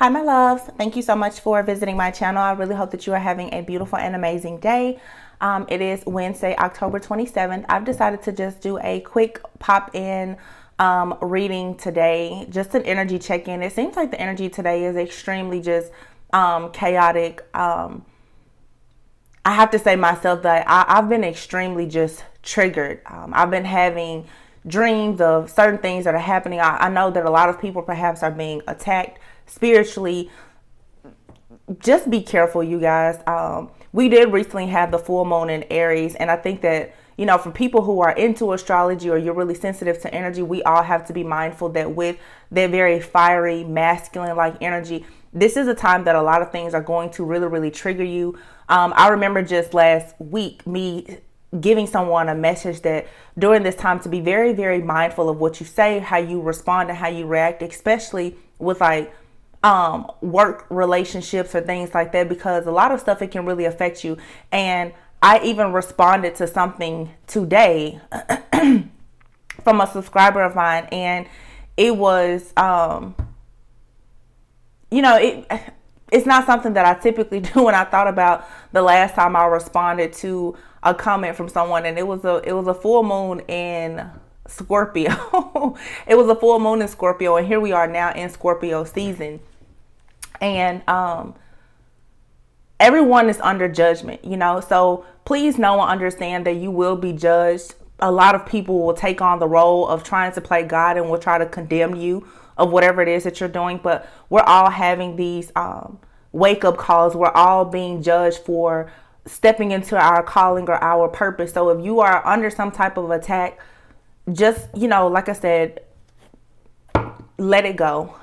Hi, my loves. Thank you so much for visiting my channel. I really hope that you are having a beautiful and amazing day. It is Wednesday, October 27th. I've decided to just do a quick pop-in reading today, just an energy check-in. It seems like the energy today is extremely just chaotic. I have to say myself that I've been extremely just triggered. I've been having dreams of certain things that are happening. I know that a lot of people perhaps are being attacked spiritually. Just be careful, you guys. We did recently have the full moon in Aries, and I think that, you know, for people who are into astrology or you're really sensitive to energy, we all have to be mindful that with their very fiery, masculine like energy, this is a time that a lot of things are going to really trigger you. I remember just last week me giving someone a message that during this time to be very mindful of what you say, how you respond, and how you react, especially with like work relationships or things like that, because a lot of stuff, it can really affect you. And I even responded to something today from a subscriber of mine, and it was you know, it's not something that I typically do. And I thought about the last time I responded to a comment from someone, and it was a full moon in Scorpio. It was a full moon in Scorpio, and here we are now in Scorpio season. And everyone is under judgment, you know, so please know and understand that you will be judged. A lot of people will take on the role of trying to play God and will try to condemn you of whatever it is that you're doing. But we're all having these wake-up calls. We're all being judged for stepping into our calling or our purpose. So if you are under some type of attack, just, you know, like I said, let it go.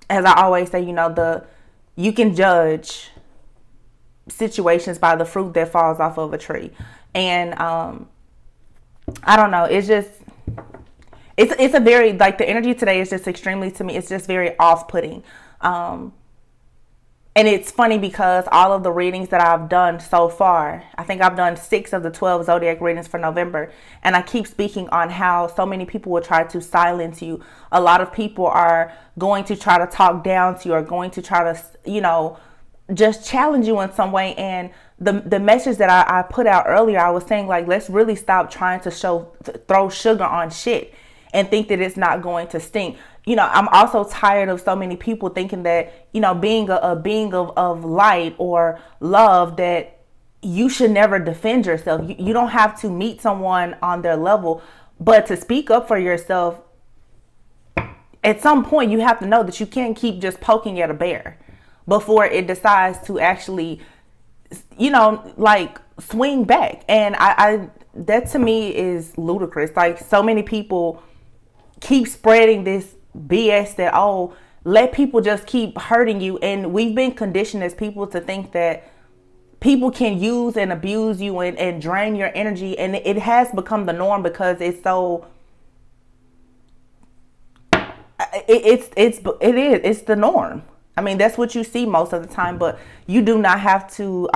As I always say, you know, you can judge situations by the fruit that falls off of a tree. And I don't know, it's just it's a very, like, the energy today is just extremely, to me, it's just very off-putting. And it's funny because all of the readings that I've done so far, I think I've done 6 of the 12 zodiac readings for November, and I keep speaking on how so many people will try to silence you. A lot of people are going to try to talk down to you, or going to try to, you know, just challenge you in some way. And the message that I put out earlier, I was saying, like, let's really stop trying to throw sugar on shit and think that it's not going to stink. You know, I'm also tired of so many people thinking that, you know, being a being of light or love, that you should never defend yourself. You don't have to meet someone on their level, but to speak up for yourself, at some point you have to know that you can't keep just poking at a bear before it decides to actually, you know, like, swing back. And I that to me is ludicrous. Like, so many people keep spreading this BS that, oh, let people just keep hurting you. And we've been conditioned as people to think that people can use and abuse you and drain your energy. And it has become the norm because it's so, it's the norm. I mean, that's what you see most of the time, but you do not have to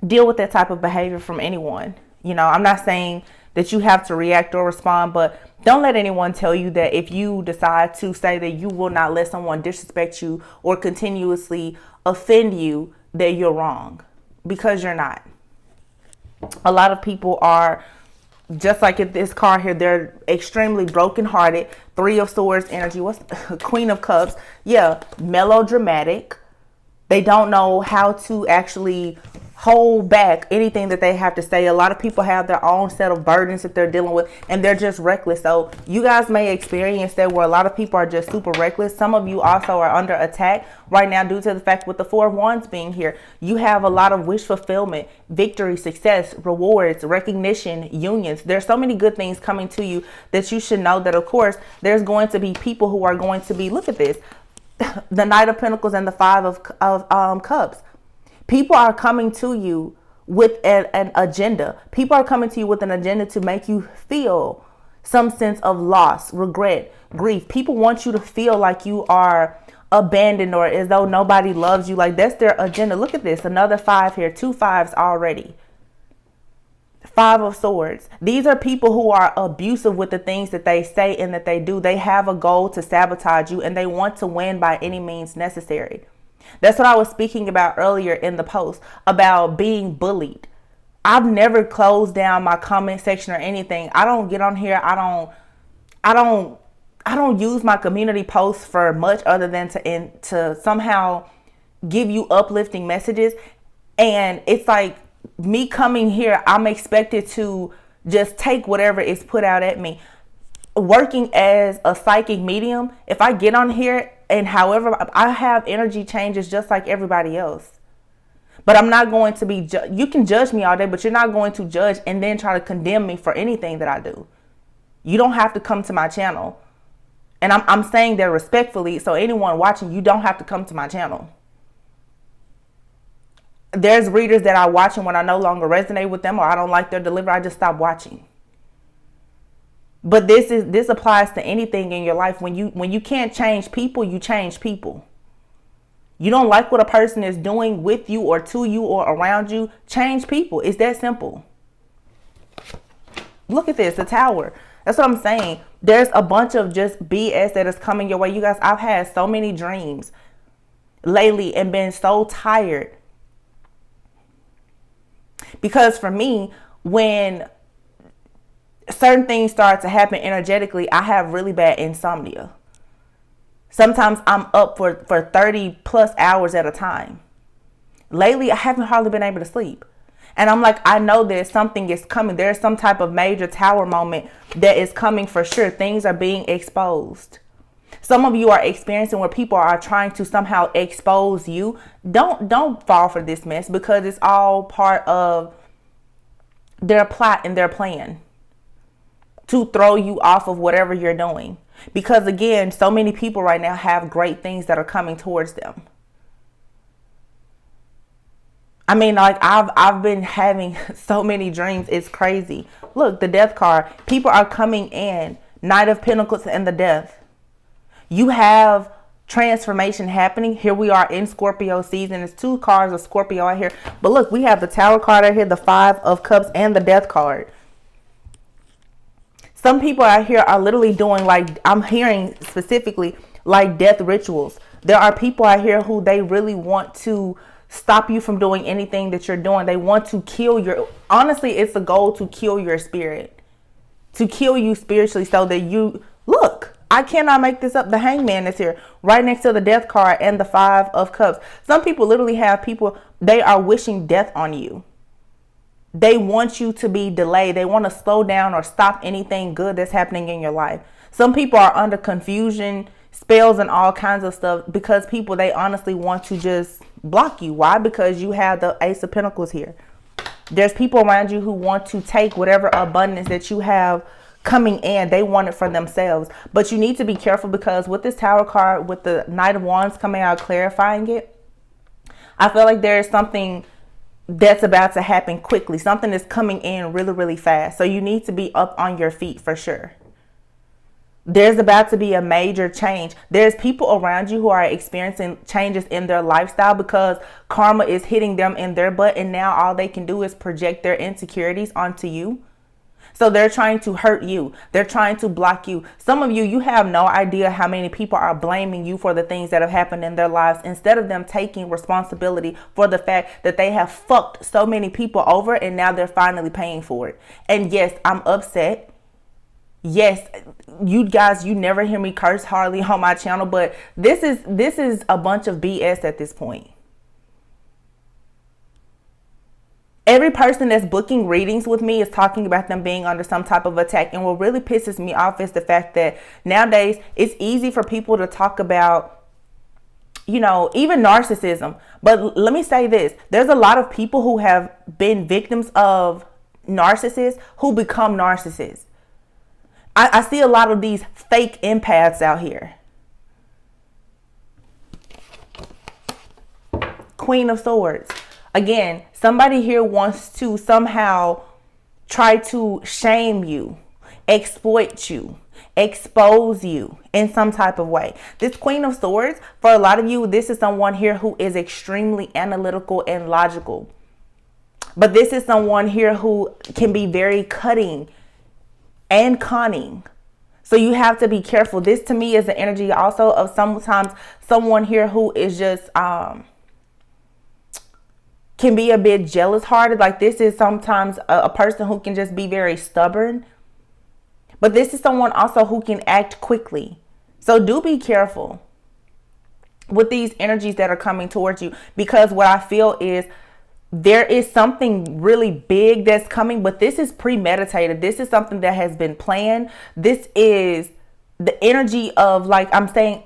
deal with that type of behavior from anyone. You know, I'm not saying that you have to react or respond, but don't let anyone tell you that if you decide to say that you will not let someone disrespect you or continuously offend you, that you're wrong, because you're not. A lot of people are just like in this card here. They're extremely brokenhearted. 3 of Swords energy. What's Queen of Cups? Yeah, melodramatic. They don't know how to actually hold back anything that they have to say. A lot of people have their own set of burdens that they're dealing with, and they're just reckless. So you guys may experience that, where a lot of people are just super reckless. Some of you also are under attack right now due to the fact with the 4 of Wands being here. You have a lot of wish fulfillment, victory, success, rewards, recognition, unions. There's so many good things coming to you that you should know that, of course, there's going to be people who are going to be, look at this, the Knight of Pentacles and the 5 of Cups. People are coming to you with an agenda. People are coming to you with an agenda to make you feel some sense of loss, regret, grief. People want you to feel like you are abandoned or as though nobody loves you. Like, that's their agenda. Look at this. Another 5 here. 2 5s already. Five of Swords. These are people who are abusive with the things that they say and that they do. They have a goal to sabotage you and they want to win by any means necessary. That's what I was speaking about earlier in the post about being bullied. I've never closed down my comment section or anything. I don't get on here. I don't use my community posts for much other than to somehow give you uplifting messages. And it's like me coming here, I'm expected to just take whatever is put out at me. Working as a psychic medium, if I get on here and however I have energy changes just like everybody else. But I'm not going to be, you can judge me all day, but you're not going to judge and then try to condemn me for anything that I do. You don't have to come to my channel. And I'm saying that respectfully. So anyone watching, you don't have to come to my channel. There's readers that I watch and when I no longer resonate with them or I don't like their delivery, I just stop watching. But this applies to anything in your life. When you can't change people, you change people. You don't like what a person is doing with you or to you or around you, change people. It's that simple. Look at this, the Tower. That's what I'm saying. There's a bunch of just BS that is coming your way. You guys, I've had so many dreams lately and been so tired. Because for me, when certain things start to happen energetically, I have really bad insomnia. Sometimes I'm up for 30 plus hours at a time. Lately, I haven't hardly been able to sleep. And I'm like, I know that something is coming. There's some type of major tower moment that is coming for sure. Things are being exposed. Some of you are experiencing where people are trying to somehow expose you. Don't fall for this mess because it's all part of their plot and their plan to throw you off of whatever you're doing. Because again, so many people right now have great things that are coming towards them. I mean, like I've been having so many dreams. It's crazy. Look, the Death card. People are coming in. Knight of Pentacles and the Death. You have transformation happening. Here we are in Scorpio season. It's two cards of Scorpio out here. But look, we have the Tower card out here, the Five of Cups and the Death card. Some people out here are literally doing, like, I'm hearing specifically, like death rituals. There are people out here who they really want to stop you from doing anything that you're doing. They want to kill your, honestly, it's a goal to kill your spirit. To kill you spiritually so that you, look, I cannot make this up. The Hangman is here right next to the Death card and the Five of Cups. Some people literally have people, they are wishing death on you. They want you to be delayed. They want to slow down or stop anything good that's happening in your life. Some people are under confusion, spells and all kinds of stuff because people, they honestly want to just block you. Why? Because you have the Ace of Pentacles here. There's people around you who want to take whatever abundance that you have coming in. They want it for themselves. But you need to be careful because with this Tower card, with the Knight of Wands coming out clarifying it, I feel like there is something that's about to happen quickly. Something is coming in really, really fast. So you need to be up on your feet for sure. There's about to be a major change. There's people around you who are experiencing changes in their lifestyle because karma is hitting them in their butt. And now all they can do is project their insecurities onto you. So they're trying to hurt you. They're trying to block you. Some of you, you have no idea how many people are blaming you for the things that have happened in their lives instead of them taking responsibility for the fact that they have fucked so many people over and now they're finally paying for it. And yes, I'm upset. Yes, you guys, you never hear me curse hardly on my channel, but this is a bunch of BS at this point. Every person that's booking readings with me is talking about them being under some type of attack. And what really pisses me off is the fact that nowadays it's easy for people to talk about, you know, even narcissism. But let me say this. There's a lot of people who have been victims of narcissists who become narcissists. I see a lot of these fake empaths out here. Queen of Swords. Again, somebody here wants to somehow try to shame you, exploit you, expose you in some type of way. This Queen of Swords, for a lot of you, this is someone here who is extremely analytical and logical. But this is someone here who can be very cutting and cunning. So you have to be careful. This to me is the energy also of sometimes someone here who is just can be a bit jealous hearted. Like this is sometimes a person who can just be very stubborn. But this is someone also who can act quickly. So do be careful with these energies that are coming towards you, because what I feel is there is something really big that's coming, but this is premeditated. This is something that has been planned. This is the energy of, like I'm saying,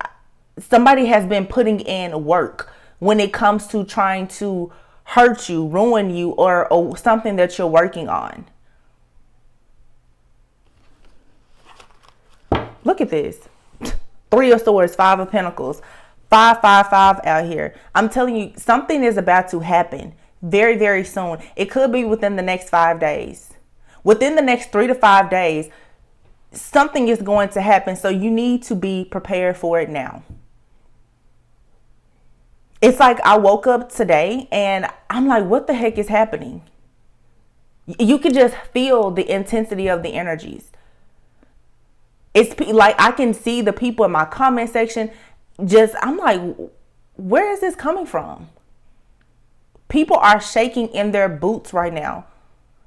somebody has been putting in work when it comes to trying to hurt you, ruin you, or something that you're working on. Look at this. 3 of Swords, 5 of Pentacles, 555 out here. I'm telling you, something is about to happen very, very soon. It could be within the next 5 days. Within the next 3 to 5 days, something is going to happen. So you need to be prepared for it now. It's like I woke up today and I'm like, what the heck is happening? You can just feel the intensity of the energies. It's like I can see the people in my comment section. I'm like, where is this coming from? People are shaking in their boots right now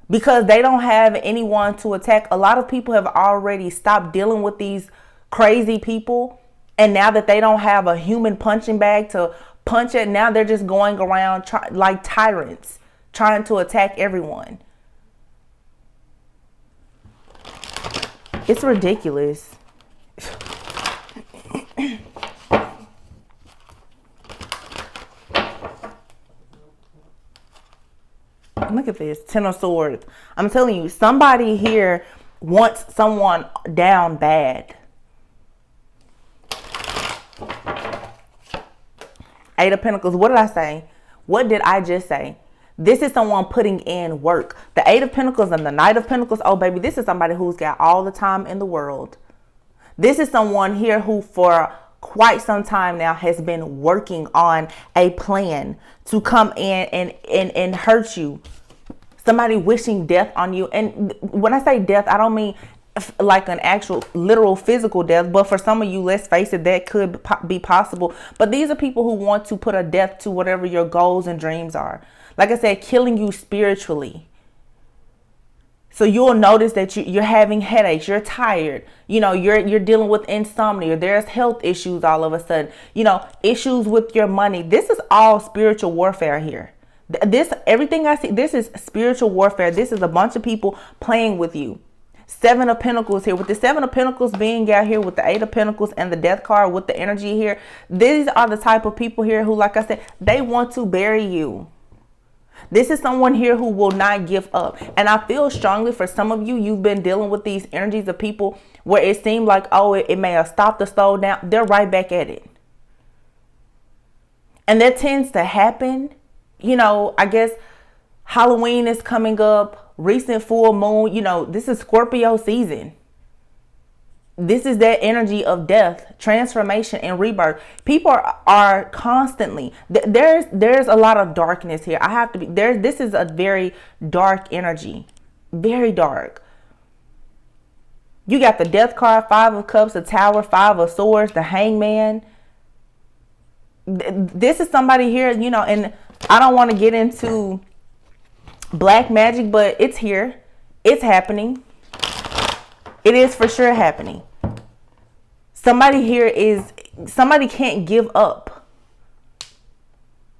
because they don't have anyone to attack. A lot of people have already stopped dealing with these crazy people. And now that they don't have a human punching bag to punch at, now they're just going around like tyrants, trying to attack everyone. It's ridiculous. Look at this, 10 of Swords. I'm telling you, somebody here wants someone down bad. 8 of Pentacles. What did I say? What did I just say? This is someone putting in work. The 8 of Pentacles and the Knight of Pentacles. Oh, baby, this is somebody who's got all the time in the world. This is someone here who for quite some time now has been working on a plan to come in and hurt you. Somebody wishing death on you. And when I say death, I don't mean like an actual literal physical death, but for some of you, let's face it, that could be possible. But these are people who want to put a death to whatever your goals and dreams are. Like I said, killing you spiritually. So you'll notice that you're having headaches, you're tired, you know, you're dealing with insomnia, there's health issues all of a sudden, you know, issues with your money. This is all spiritual warfare here. Everything I see, this is spiritual warfare. This is a bunch of people playing with you. 7 of Pentacles here, with the 7 of Pentacles being out here with the 8 of Pentacles and the Death card with the energy here. These are the type of people here who, like I said, they want to bury you. This is someone here who will not give up. And I feel strongly for some of you, you've been dealing with these energies of people where it seemed like, oh, it may have stopped or slowed down. They're right back at it. And that tends to happen. You know, I guess Halloween is coming up, recent full moon, you know, this is Scorpio season. This is that energy of death, transformation, and rebirth. People are constantly, there's a lot of darkness here. I have to be there. This is a very dark energy, very dark. You got the Death card, 5 of Cups, the Tower, 5 of Swords, the Hangman. This is somebody here, you know, and I don't want to get into black magic, but it's here. It's happening. It is for sure happening. Somebody here somebody can't give up.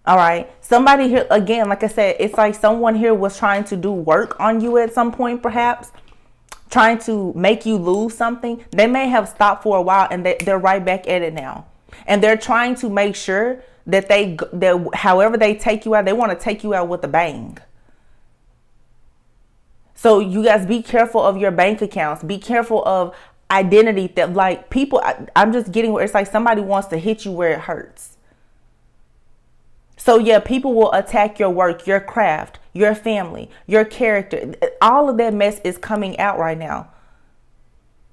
All right. Somebody here, again, like I said, it's like someone here was trying to do work on you at some point, perhaps. Trying to make you lose something. They may have stopped for a while and they're right back at it now. And they're trying to make sure that however they take you out, they want to take you out with a bang. So you guys be careful of your bank accounts. Be careful of identity theft. Like people, I'm just getting where it's like somebody wants to hit you where it hurts. So yeah, people will attack your work, your craft, your family, your character. All of that mess is coming out right now.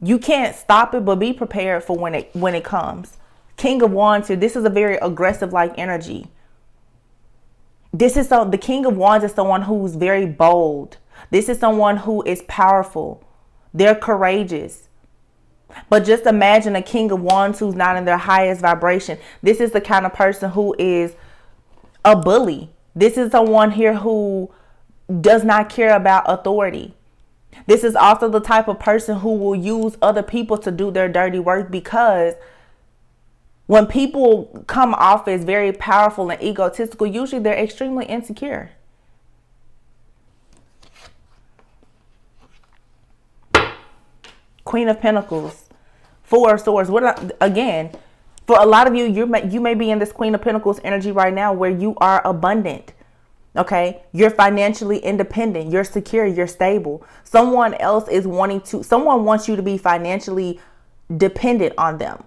You can't stop it, but be prepared for when it comes. King of Wands here. This is a very aggressive like energy. The King of Wands is someone who's very bold. This is someone who is powerful. They're courageous. But just imagine a King of Wands who's not in their highest vibration. This is the kind of person who is a bully. This is someone here who does not care about authority. This is also the type of person who will use other people to do their dirty work, because when people come off as very powerful and egotistical, usually they're extremely insecure. Queen of Pentacles, Four of Swords. Again, for a lot of you, you may be in this Queen of Pentacles energy right now where you are abundant. Okay, you're financially independent, you're secure, you're stable. Someone wants you to be financially dependent on them.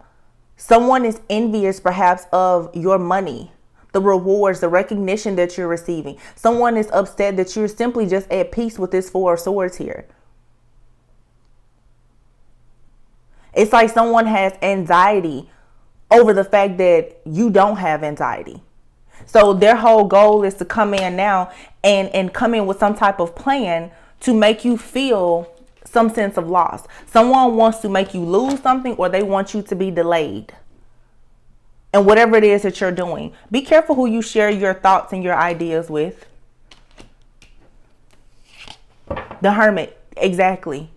Someone is envious perhaps of your money, the rewards, the recognition that you're receiving. Someone is upset that you're simply just at peace with this Four of Swords here. It's like someone has anxiety over the fact that you don't have anxiety. So their whole goal is to come in now and come in with some type of plan to make you feel some sense of loss. Someone wants to make you lose something, or they want you to be delayed. And whatever it is that you're doing, be careful who you share your thoughts and your ideas with. The Hermit, exactly.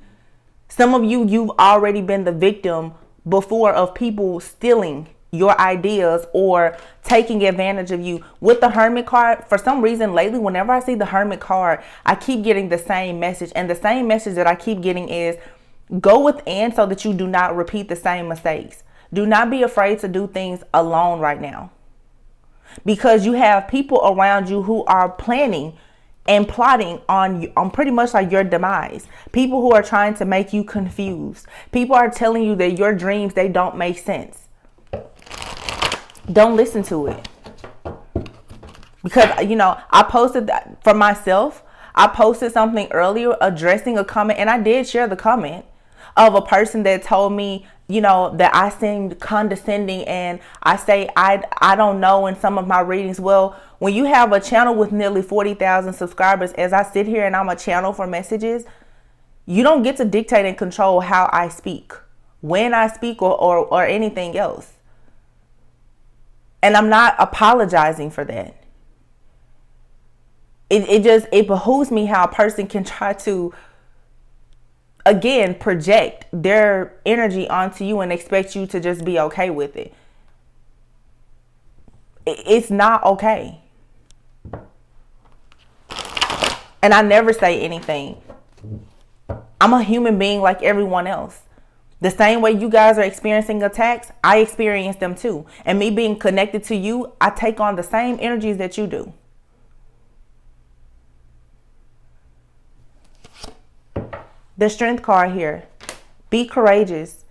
Some of you, you've already been the victim before of people stealing your ideas or taking advantage of you. With the Hermit card, for some reason lately, whenever I see the Hermit card, I keep getting the same message. And the same message that I keep getting is go within so that you do not repeat the same mistakes. Do not be afraid to do things alone right now, because you have people around you who are planning and plotting on pretty much like your demise. People who are trying to make you confused. People are telling you that your dreams, they don't make sense. Don't listen to it. Because, I posted that for myself. I posted something earlier addressing a comment, and I did share the comment of a person that told me, that I seemed condescending, and I say, I don't know in some of my readings. Well, when you have a channel with nearly 40,000 subscribers, as I sit here and I'm a channel for messages, you don't get to dictate and control how I speak, when I speak, or anything else. And I'm not apologizing for that. It behooves me how a person can try to, again, project their energy onto you and expect you to just be okay with it. It's not okay. And I never say anything. I'm a human being like everyone else. The same way you guys are experiencing attacks, I experience them too. And me being connected to you, I take on the same energies that you do. The Strength card here. Be courageous.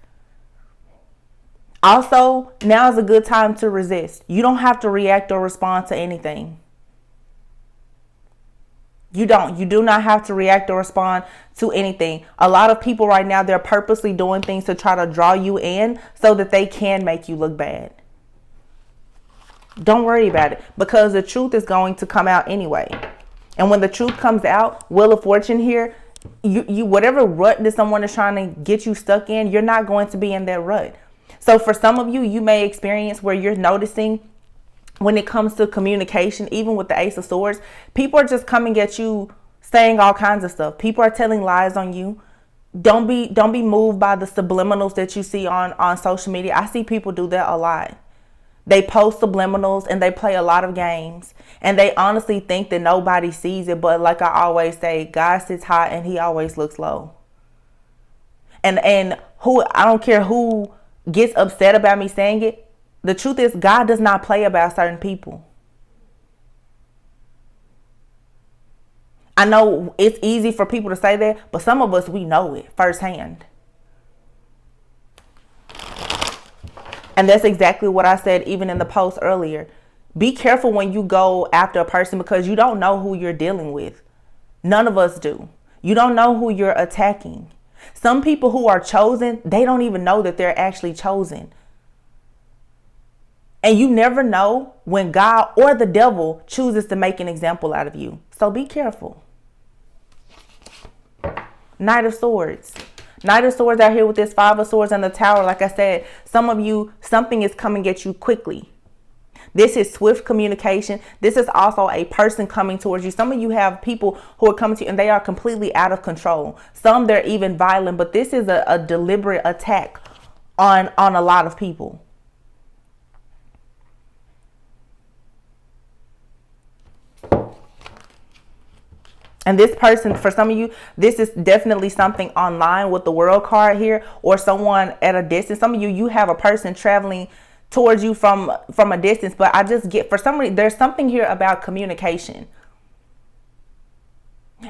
Also, now is a good time to resist. You don't have to react or respond to anything. You do not have to react or respond to anything. A lot of people right now, they're purposely doing things to try to draw you in so that they can make you look bad. Don't worry about it, because the truth is going to come out anyway. And when the truth comes out, Wheel of Fortune here, you whatever rut that someone is trying to get you stuck in, you're not going to be in that rut. So for some of you, you may experience where you're noticing when it comes to communication, even with the Ace of Swords, people are just coming at you saying all kinds of stuff. People are telling lies on you. Don't be moved by the subliminals that you see on social media. I see people do that a lot. They post subliminals and they play a lot of games, and they honestly think that nobody sees it. But like I always say, God sits high and he always looks low. And I don't care who gets upset about me saying it. The truth is, God does not play about certain people. I know it's easy for people to say that, but some of us, we know it firsthand. And that's exactly what I said even in the post earlier. Be careful when you go after a person, because you don't know who you're dealing with. None of us do. You don't know who you're attacking. Some people who are chosen, they don't even know that they're actually chosen. And you never know when God or the devil chooses to make an example out of you. So be careful. Knight of Swords. Knight of Swords out here with this Five of Swords and the Tower. Like I said, some of you, something is coming at you quickly. This is swift communication. This is also a person coming towards you. Some of you have people who are coming to you and they are completely out of control. Some, they're even violent, but this is a deliberate attack on a lot of people. And this person, for some of you, this is definitely something online with the World card here, or someone at a distance. Some of you have a person traveling towards you from a distance. But I just get, for some reason, there's something here about communication.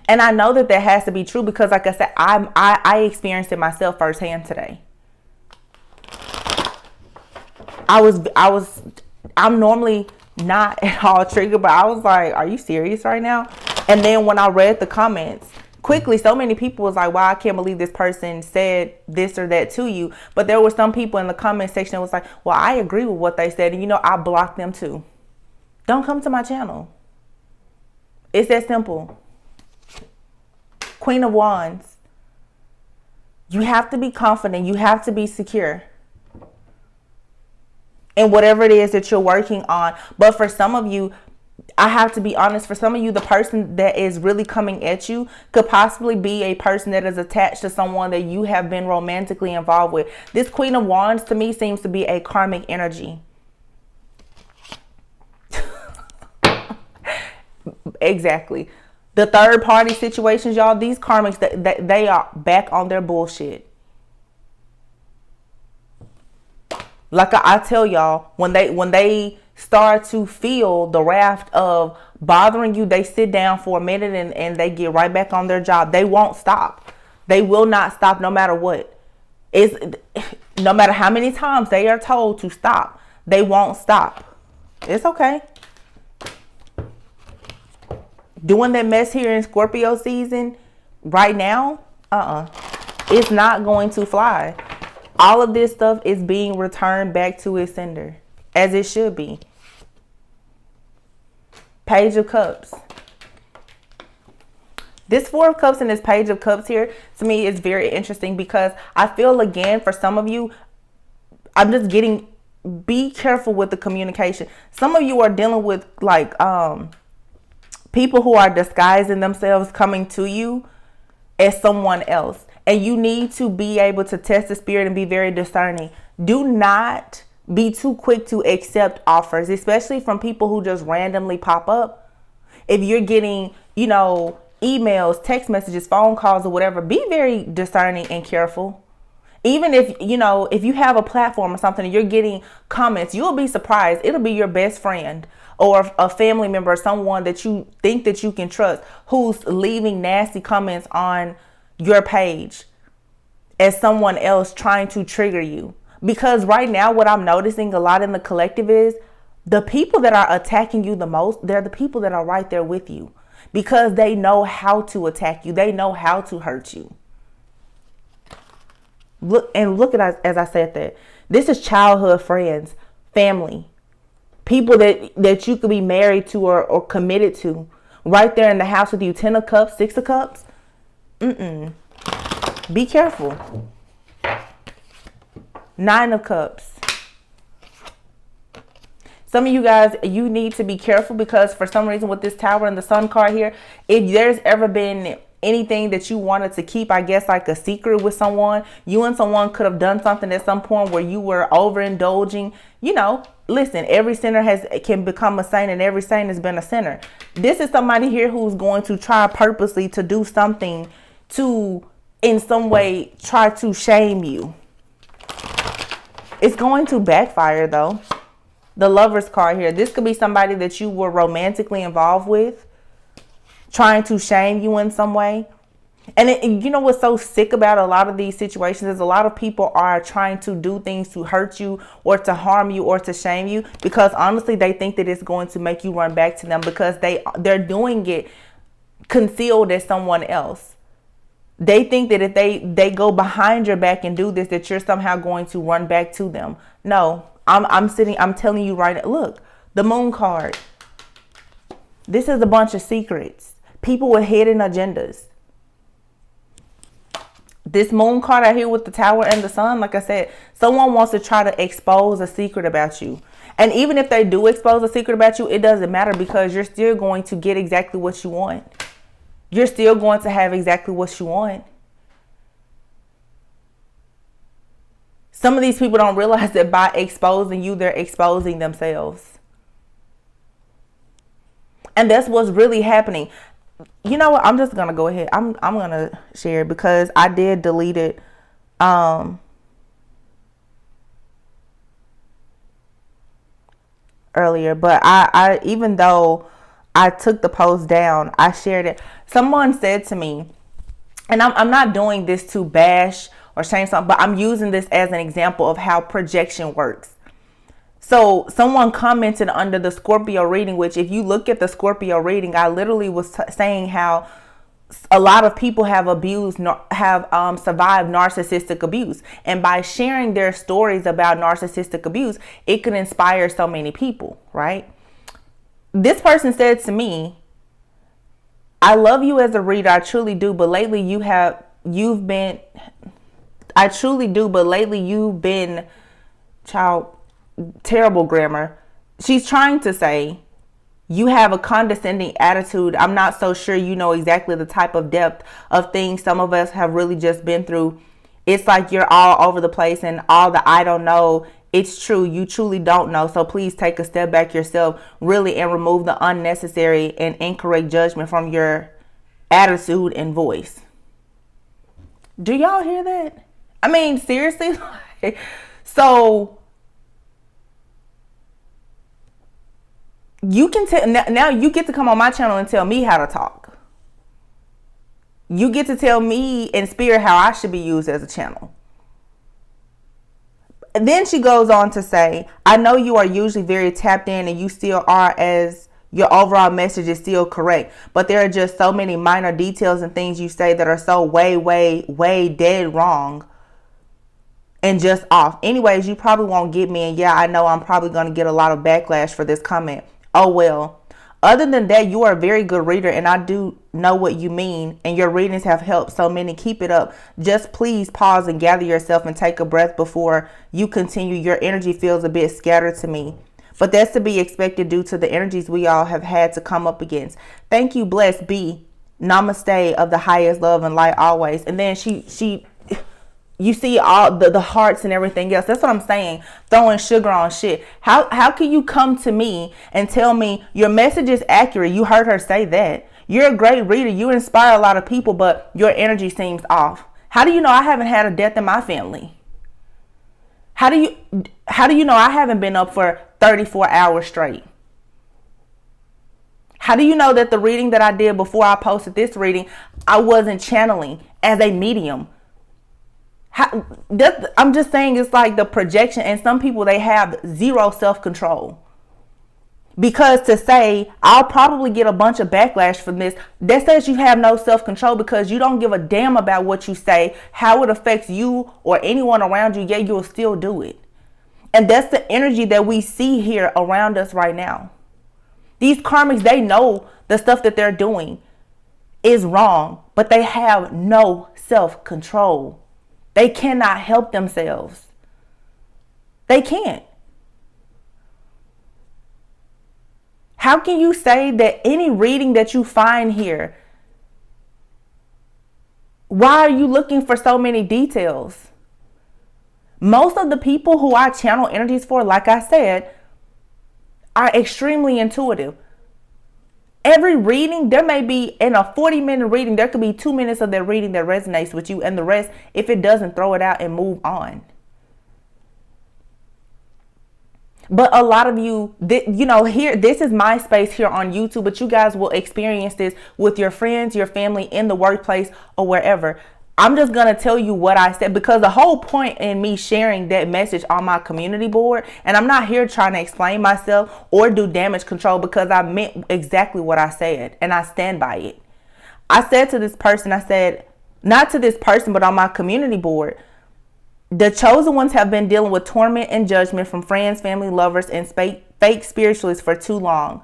And I know that has to be true because, like I said, I experienced it myself firsthand today. I'm normally not at all triggered, but I was like, are you serious right now? And then when I read the comments, quickly, so many people was like, wow, I can't believe this person said this or that to you. But there were some people in the comment section that was like, well, I agree with what they said. And, you know, I blocked them too. Don't come to my channel. It's that simple. Queen of Wands. You have to be confident. You have to be secure in whatever it is that you're working on. But for some of you, I have to be honest, for some of you, the person that is really coming at you could possibly be a person that is attached to someone that you have been romantically involved with. This Queen of Wands to me seems to be a karmic energy. Exactly. The third party situations, y'all, these karmics, they are back on their bullshit. Like I tell y'all, when they start to feel the raft of bothering you, they sit down for a minute and they get right back on their job. They won't stop. They will not stop no matter what. No matter how many times they are told to stop, they won't stop. It's okay. Doing that mess here in Scorpio season right now, it's not going to fly. All of this stuff is being returned back to its sender, as it should be. Page of Cups. This Four of Cups and this Page of Cups here, to me, is very interesting because I feel, again, for some of you, I'm just getting, be careful with the communication. Some of you are dealing with, like, people who are disguising themselves coming to you as someone else. And you need to be able to test the spirit and be very discerning. Do not be too quick to accept offers, especially from people who just randomly pop up. If you're getting, you know, emails, text messages, phone calls, or whatever, be very discerning and careful. Even if, you know, if you have a platform or something and you're getting comments, you'll be surprised. It'll be your best friend or a family member or someone that you think that you can trust who's leaving nasty comments on your page as someone else trying to trigger you. Because right now, what I'm noticing a lot in the collective is the people that are attacking you the most, they're the people that are right there with you because they know how to attack you. They know how to hurt you. Look at us, as I said that. This is childhood friends, family, people that you could be married to or committed to right there in the house with you. 10 of Cups, 6 of Cups. Be careful. 9 of Cups. Some of you guys, you need to be careful because for some reason with this Tower and the Sun card here, if there's ever been anything that you wanted to keep, I guess like a secret with someone, you and someone could have done something at some point where you were overindulging. You know, listen, every sinner can become a saint and every saint has been a sinner. This is somebody here who's going to try purposely to do something to, in some way, try to shame you. It's going to backfire though. The Lover's card here. This could be somebody that you were romantically involved with, trying to shame you in some way. And you know what's so sick about a lot of these situations is a lot of people are trying to do things to hurt you or to harm you or to shame you because honestly they think that it's going to make you run back to them because they're doing it concealed as someone else. They think that if they go behind your back and do this, that you're somehow going to run back to them. No, I'm telling you right now, look, the moon card. This is a bunch of secrets. People with hidden agendas. This moon card out here with the tower and the sun, like I said, someone wants to try to expose a secret about you. And even if they do expose a secret about you, it doesn't matter, because you're still going to get exactly what you want. You're still going to have exactly what you want. Some of these people don't realize that by exposing you, they're exposing themselves. And that's what's really happening. You know what? I'm just going to go ahead. I'm going to share, because I did delete it. Earlier, but I even though I took the post down, I shared it. Someone said to me, and I'm not doing this to bash or shame something, but I'm using this as an example of how projection works. So someone commented under the Scorpio reading, which if you look at the Scorpio reading, I literally was saying how a lot of people have survived narcissistic abuse. And by sharing their stories about narcissistic abuse, it could inspire so many people, right? This person said to me, I love you as a reader. I truly do. But lately you've been, child, terrible grammar. She's trying to say, you have a condescending attitude. I'm not so sure you know exactly the type of depth of things some of us have really just been through. It's like you're all over the place and all the I don't know. It's true. You truly don't know. So please take a step back yourself, really, and remove the unnecessary and incorrect judgment from your attitude and voice. Do y'all hear that? I mean, seriously? So you can tell now you get to come on my channel and tell me how to talk. You get to tell me in spirit how I should be used as a channel. And then she goes on to say, I know you are usually very tapped in and you still are, as your overall message is still correct. But there are just so many minor details and things you say that are so way dead wrong and just off. Anyways, you probably won't get me. And yeah, I know I'm probably going to get a lot of backlash for this comment. Oh, well, other than that, you are a very good reader, and I do know what you mean, and your readings have helped so many. Keep it up. Just please pause and gather yourself and take a breath before you continue. Your energy feels a bit scattered to me, but that's to be expected due to the energies we all have had to come up against. Thank you, blessed be. Namaste of the highest love and light always. And then she you see all the hearts and everything else. That's what I'm saying. Throwing sugar on shit. How can you come to me and tell me your message is accurate? You heard her say that. You're a great reader. You inspire a lot of people, but your energy seems off. How do you know I haven't had a death in my family? How do you know I haven't been up for 34 hours straight? How do you know that the reading that I did before I posted this reading, I wasn't channeling as a medium? I'm just saying, it's like the projection, and some people, they have zero self-control. Because to say, I'll probably get a bunch of backlash from this, that says you have no self-control, because you don't give a damn about what you say, how it affects you or anyone around you, yet you'll still do it. And that's the energy that we see here around us right now. These karmics, they know the stuff that they're doing is wrong, but they have no self-control. They cannot help themselves. They can't. How can you say that any reading that you find here, why are you looking for so many details? Most of the people who I channel energies for, like I said, are extremely intuitive. Every reading, there may be, in a 40-minute reading, there could be 2 minutes of their reading that resonates with you, and the rest, if it doesn't, throw it out and move on. But a lot of you, here, this is my space here on YouTube, but you guys will experience this with your friends, your family, in the workplace, or wherever. I'm just going to tell you what I said, because the whole point in me sharing that message on my community board, and I'm not here trying to explain myself or do damage control, because I meant exactly what I said, and I stand by it. I said to this person, I said, not to this person, but on my community board, The chosen ones have been dealing with torment and judgment from friends, family, lovers, and fake spiritualists for too long.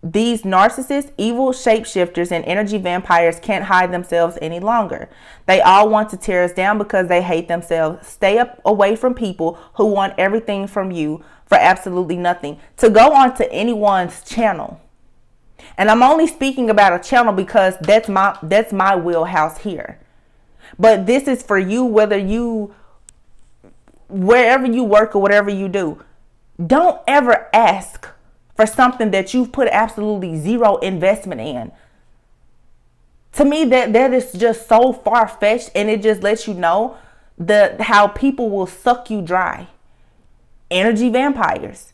These narcissists, evil shapeshifters, and energy vampires can't hide themselves any longer. They all want to tear us down because they hate themselves. Stay away from people who want everything from you for absolutely nothing. To go onto anyone's channel, and I'm only speaking about a channel because that's my wheelhouse here. But this is for you, wherever you work or whatever you do. Don't ever ask for something that you've put absolutely zero investment in. To me, that is just so far-fetched, and it just lets you know how people will suck you dry. Energy vampires.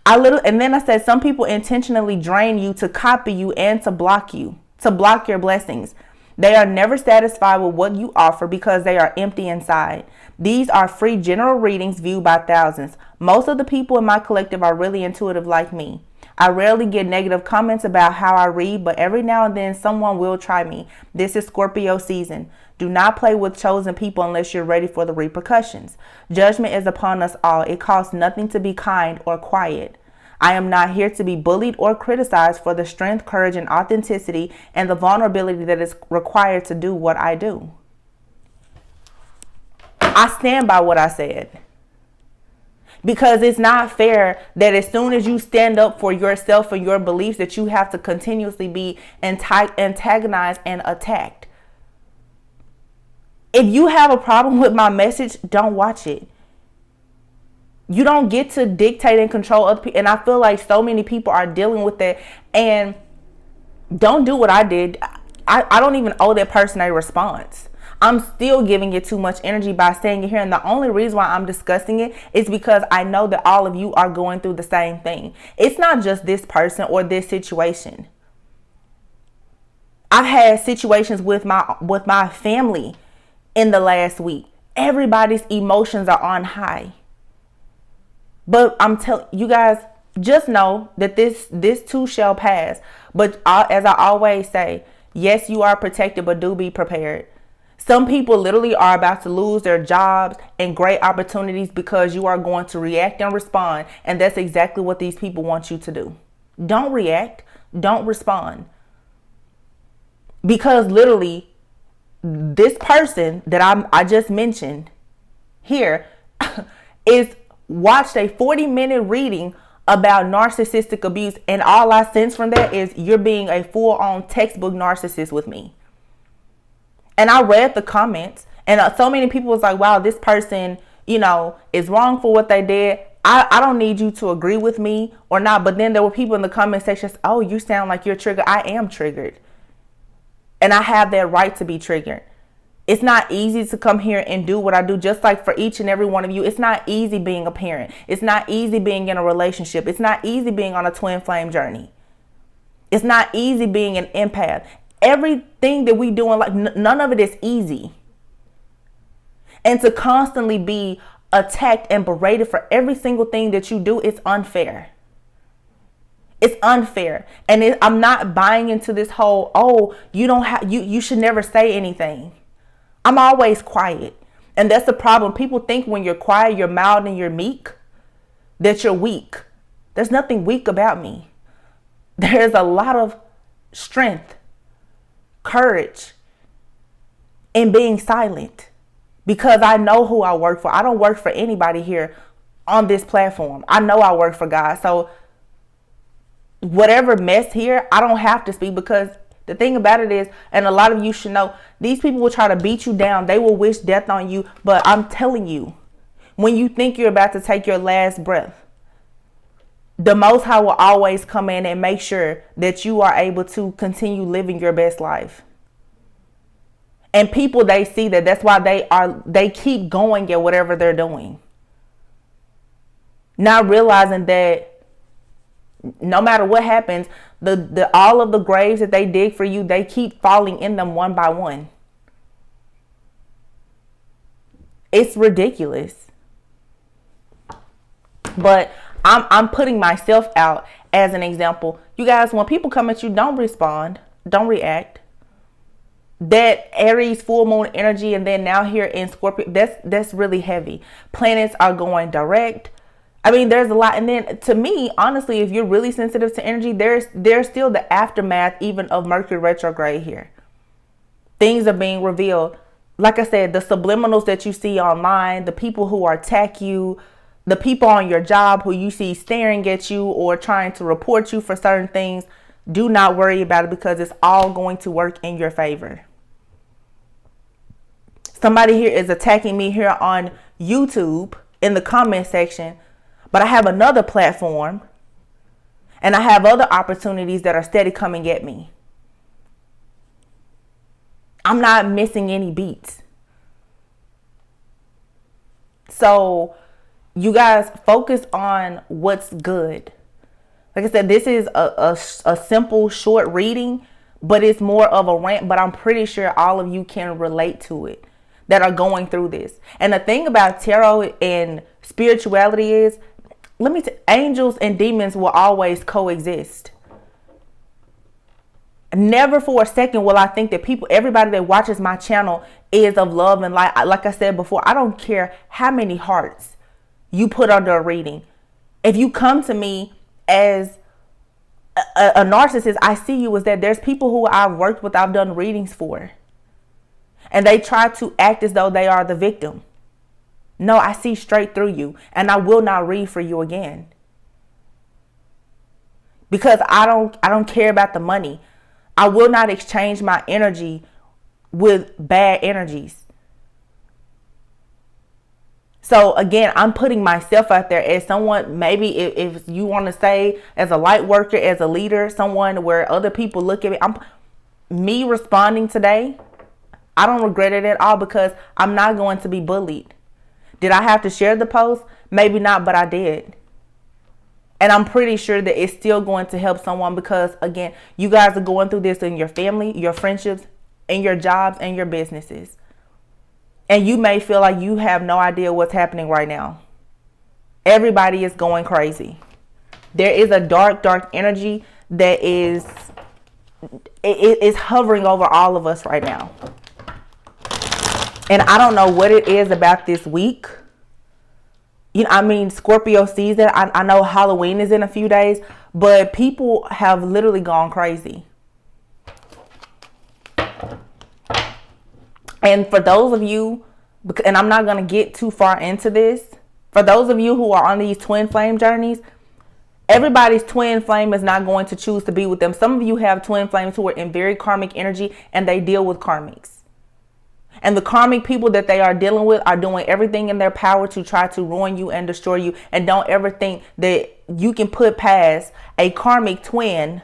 And then I said some people intentionally drain you to copy you and to block your blessings. They are never satisfied with what you offer because they are empty inside. These are free general readings viewed by thousands. Most of the people in my collective are really intuitive like me. I rarely get negative comments about how I read, but every now and then someone will try me. This is Scorpio season. Do not play with chosen people unless you're ready for the repercussions. Judgment is upon us all. It costs nothing to be kind or quiet. I am not here to be bullied or criticized for the strength, courage, and authenticity and the vulnerability that is required to do what I do. I stand by what I said. Because it's not fair that as soon as you stand up for yourself and your beliefs that you have to continuously be antagonized and attacked. If you have a problem with my message, don't watch it. You don't get to dictate and control other people. And I feel like so many people are dealing with that. And don't do what I did. I don't even owe that person a response. I'm still giving it too much energy by saying it here. And the only reason why I'm discussing it is because I know that all of you are going through the same thing. It's not just this person or this situation. I've had situations with my family in the last week. Everybody's emotions are on high. But I'm telling you guys, just know that this too shall pass. But as I always say, yes, you are protected, but do be prepared. Some people literally are about to lose their jobs and great opportunities because you are going to react and respond. And that's exactly what these people want you to do. Don't react. Don't respond. Because literally, this person that I just mentioned here is watched a 40-minute reading about narcissistic abuse, and all I sense from that is you're being a full-on textbook narcissist with me. And I read the comments, and so many people was like, wow, this person, is wrong for what they did. I don't need you to agree with me or not. But then there were people in the comment sections, oh, you sound like you're triggered. I am triggered. And I have that right to be triggered. It's not easy to come here and do what I do, just like for each and every one of you. It's not easy being a parent. It's not easy being in a relationship. It's not easy being on a twin flame journey. It's not easy being an empath. Everything that we do in life, none of it is easy. And to constantly be attacked and berated for every single thing that you do, it's unfair. It's unfair. And I'm not buying into this whole, you should never say anything. I'm always quiet. And that's the problem. People think when you're quiet, you're mild and you're meek, that you're weak. There's nothing weak about me. There's a lot of strength, courage in being silent because I know who I work for. I don't work for anybody here on this platform. I know I work for God. So whatever mess here, I don't have to speak because the thing about it is, and a lot of you should know, these people will try to beat you down. They will wish death on you. But I'm telling you, when you think you're about to take your last breath, the Most High will always come in and make sure that you are able to continue living your best life. And people, they see that. That's why they keep going at whatever they're doing. Not realizing that no matter what happens, all of the graves that they dig for you, they keep falling in them one by one. It's ridiculous. But I'm putting myself out as an example. You guys, when people come at you, don't respond. Don't react. that Aries full moon energy, and then now here in Scorpio, that's really heavy. Planets are going direct. I mean, there's a lot. And then to me, honestly, if you're really sensitive to energy, there's still the aftermath even of Mercury retrograde here. Things are being revealed. Like I said, the subliminals that you see online, the people who attack you, the people on your job who you see staring at you or trying to report you for certain things, do not worry about it, because it's all going to work in your favor. Somebody here is attacking me here on YouTube in the comment section, but I have another platform and I have other opportunities that are steady coming at me. I'm not missing any beats. So you guys focus on what's good. Like I said, this is a simple, short reading, but it's more of a rant. But I'm pretty sure all of you can relate to it that are going through this. And the thing about tarot and spirituality is, angels and demons will always coexist. Never for a second will I think that everybody that watches my channel is of love and light. Like I said before, I don't care how many hearts you put under a reading. If you come to me as a narcissist, I see you as that. There's people who I've worked with, I've done readings for, and they try to act as though they are the victim. No, I see straight through you, and I will not read for you again. Because I don't care about the money. I will not exchange my energy with bad energies. So again, I'm putting myself out there as someone, maybe if you want to say as a light worker, as a leader, someone where other people look at me. Me responding today, I don't regret it at all, because I'm not going to be bullied. Did I have to share the post? Maybe not, but I did. And I'm pretty sure that it's still going to help someone, because again, you guys are going through this in your family, your friendships, in your jobs, and your businesses. And you may feel like you have no idea what's happening right now. Everybody is going crazy. There is a dark energy that is hovering over all of us right now. And I don't know what it is about this week. Scorpio season. I know Halloween is in a few days, but people have literally gone crazy. And for those of you, and I'm not going to get too far into this, for those of you who are on these twin flame journeys, everybody's twin flame is not going to choose to be with them. Some of you have twin flames who are in very karmic energy, and they deal with karmics. And the karmic people that they are dealing with are doing everything in their power to try to ruin you and destroy you. And don't ever think that you can put past a karmic twin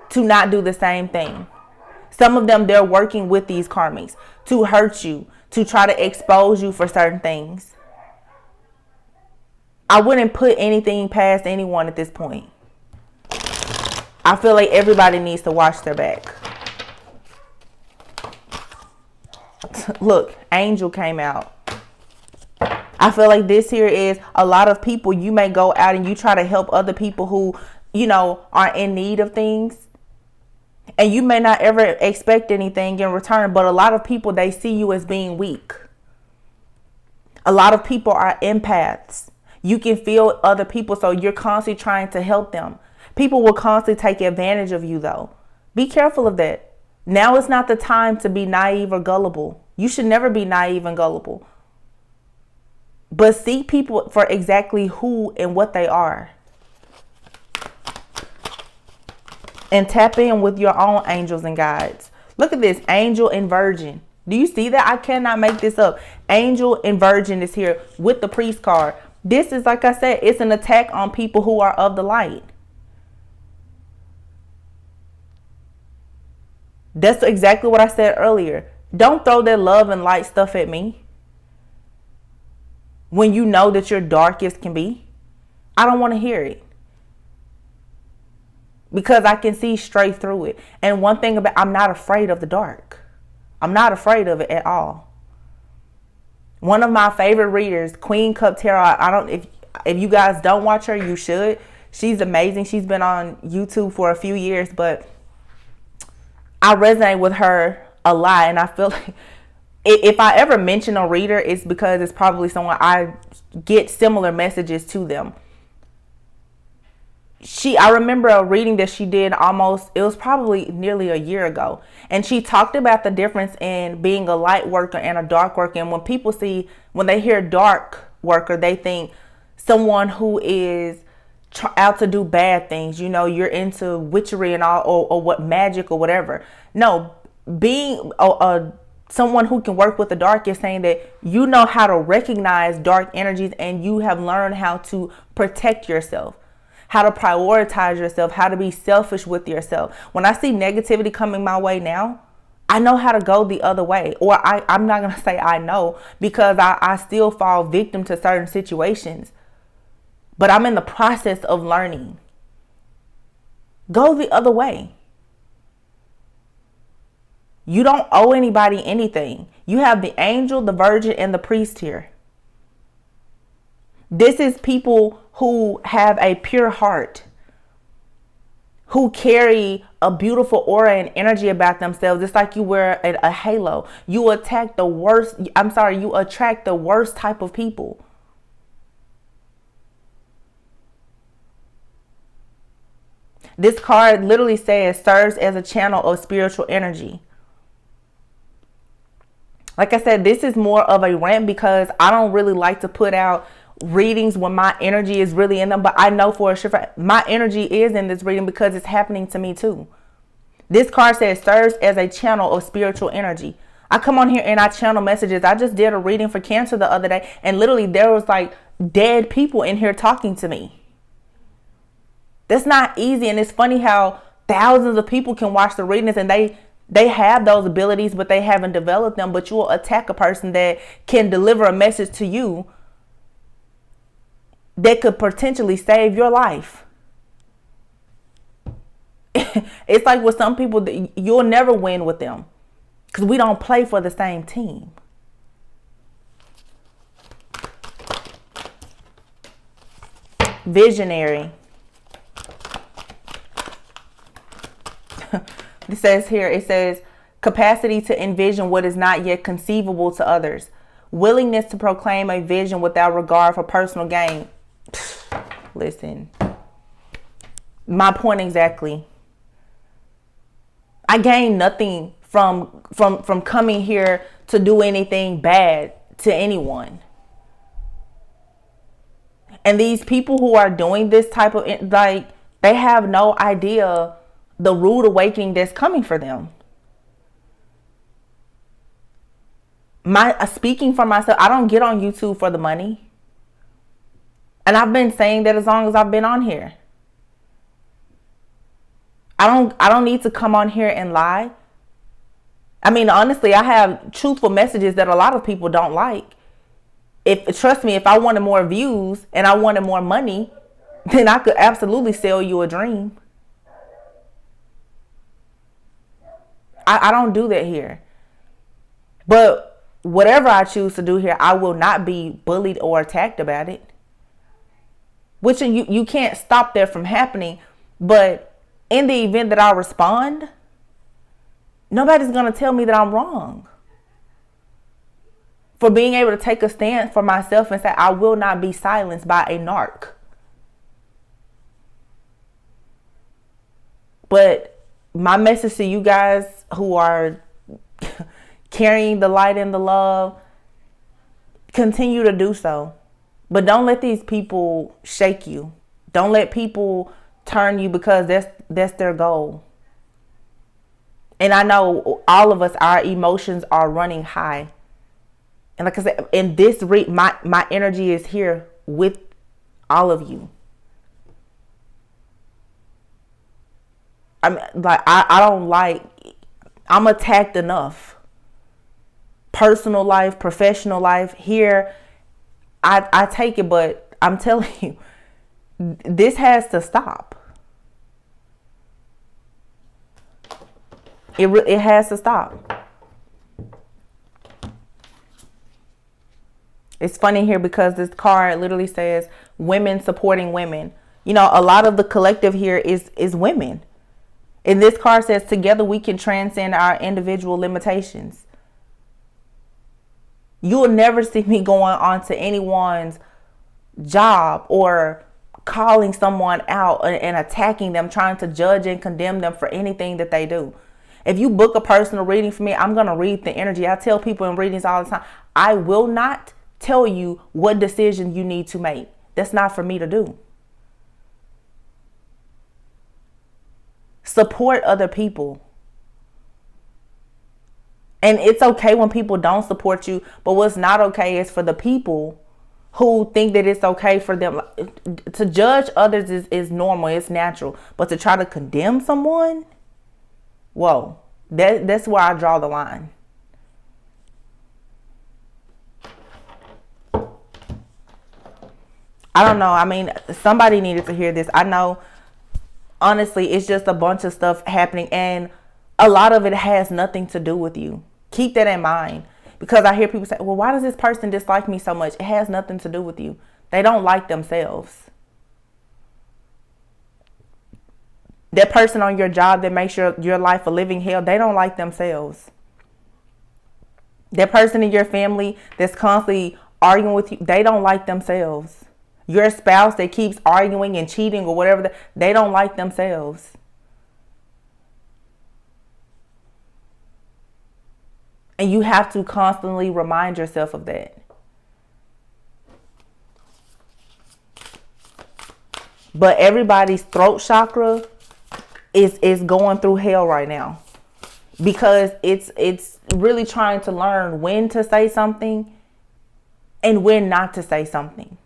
to not do the same thing. Some of them, they're working with these karmics to hurt you, to try to expose you for certain things. I wouldn't put anything past anyone at this point. I feel like everybody needs to watch their back. Look, Angel came out. I feel like this here is a lot of people. You may go out and you try to help other people who, are in need of things. And you may not ever expect anything in return. But a lot of people, they see you as being weak. A lot of people are empaths. You can feel other people, so you're constantly trying to help them. People will constantly take advantage of you, though. Be careful of that. Now is not the time to be naive or gullible. You should never be naive and gullible. But see people for exactly who and what they are. And tap in with your own angels and guides. Look at this, Angel and Virgin. Do you see that? I cannot make this up. Angel and Virgin is here with the Priest card. This is, like I said, it's an attack on people who are of the light. That's exactly what I said earlier. Don't throw that love and light stuff at me when you know that you're dark as can be. I don't want to hear it, because I can see straight through it. And one thing about, I'm not afraid of the dark. I'm not afraid of it at all. One of my favorite readers, Queen Cup Tarot. If you guys don't watch her, you should. She's amazing. She's been on YouTube for a few years, but I resonate with her a lot. And I feel like if I ever mention a reader, it's because it's probably someone I get similar messages to them. I remember a reading that she did it was probably nearly a year ago. And she talked about the difference in being a light worker and a dark worker. And when they hear dark worker, they think someone who is out to do bad things. You know, you're into witchery and all, or what, magic or whatever. No, being someone who can work with the dark is saying that you know how to recognize dark energies and you have learned how to protect yourself, how to prioritize yourself, how to be selfish with yourself. When I see negativity coming my way now, I know how to go the other way. Or I'm not going to say I know, because I still fall victim to certain situations. But I'm in the process of learning. Go the other way. You don't owe anybody anything. You have the angel, the virgin, and the priest here. This is people who have a pure heart, who carry a beautiful aura and energy about themselves. It's like you wear a halo. You attract the worst type of people. This card literally says serves as a channel of spiritual energy. Like I said, this is more of a rant because I don't really like to put out readings when my energy is really in them. But I know for sure my energy is in this reading because it's happening to me too. This card says serves as a channel of spiritual energy. I come on here and I channel messages. I just did a reading for Cancer the other day, and literally there was like dead people in here talking to me. That's not easy. And it's funny how thousands of people can watch the readings and they have those abilities, but they haven't developed them. But you will attack a person that can deliver a message to you that could potentially save your life. It's like with some people, you'll never win with them because we don't play for the same team. Visionary. It says capacity to envision what is not yet conceivable to others. Willingness to proclaim a vision without regard for personal gain. Listen, my point exactly. I gain nothing from coming here to do anything bad to anyone. And these people who are doing this type of, like, they have no idea the rude awakening that's coming for them. Speaking for myself, I don't get on YouTube for the money. And I've been saying that as long as I've been on here. I don't need to come on here and lie. I mean, honestly, I have truthful messages that a lot of people don't like. Trust me, if I wanted more views and I wanted more money, then I could absolutely sell you a dream. I don't do that here. But whatever I choose to do here, I will not be bullied or attacked about it. Which you can't stop that from happening. But in the event that I respond, nobody's going to tell me that I'm wrong. For being able to take a stand for myself and say, I will not be silenced by a narc. But my message to you guys who are carrying the light and the love, continue to do so. But don't let these people shake you. Don't let people turn you because that's their goal. And I know all of us, our emotions are running high. And like I said, in this my energy is here with all of you. I'm attacked enough. Personal life, professional life. Here, I take it, but I'm telling you, this has to stop. It has to stop. It's funny here because this card literally says women supporting women. You know, a lot of the collective here is women. And this card says, together we can transcend our individual limitations. You'll never see me going on to anyone's job or calling someone out and attacking them, trying to judge and condemn them for anything that they do. If you book a personal reading for me, I'm going to read the energy. I tell people in readings all the time, I will not tell you what decision you need to make. That's not for me to do. Support other people. And it's okay when people don't support you, but what's not okay is for the people who think that it's okay for them to judge others is normal, it's natural. But to try to condemn someone, whoa, that's where I draw the line. I don't know. I mean, somebody needed to hear this. I know, honestly, it's just a bunch of stuff happening, and a lot of it has nothing to do with you. Keep that in mind. Because I hear people say, well, why does this person dislike me so much? It has nothing to do with you. They don't like themselves. That person on your job that makes your life a living hell, they don't like themselves. That person in your family that's constantly arguing with you, they don't like themselves. Your spouse that keeps arguing and cheating or whatever, they don't like themselves. And you have to constantly remind yourself of that. But everybody's throat chakra is going through hell right now. Because it's really trying to learn when to say something and when not to say something.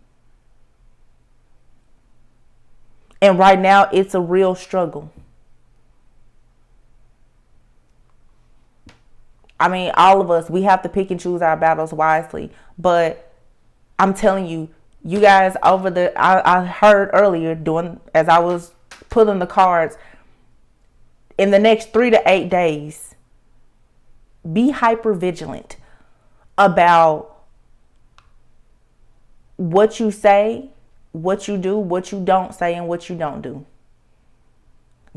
And right now, it's a real struggle. I mean, all of us, we have to pick and choose our battles wisely. But I'm telling you, you guys I heard earlier as I was pulling the cards, in the next 3 to 8 days, be hyper vigilant about what you say, what you do, what you don't say, and what you don't do.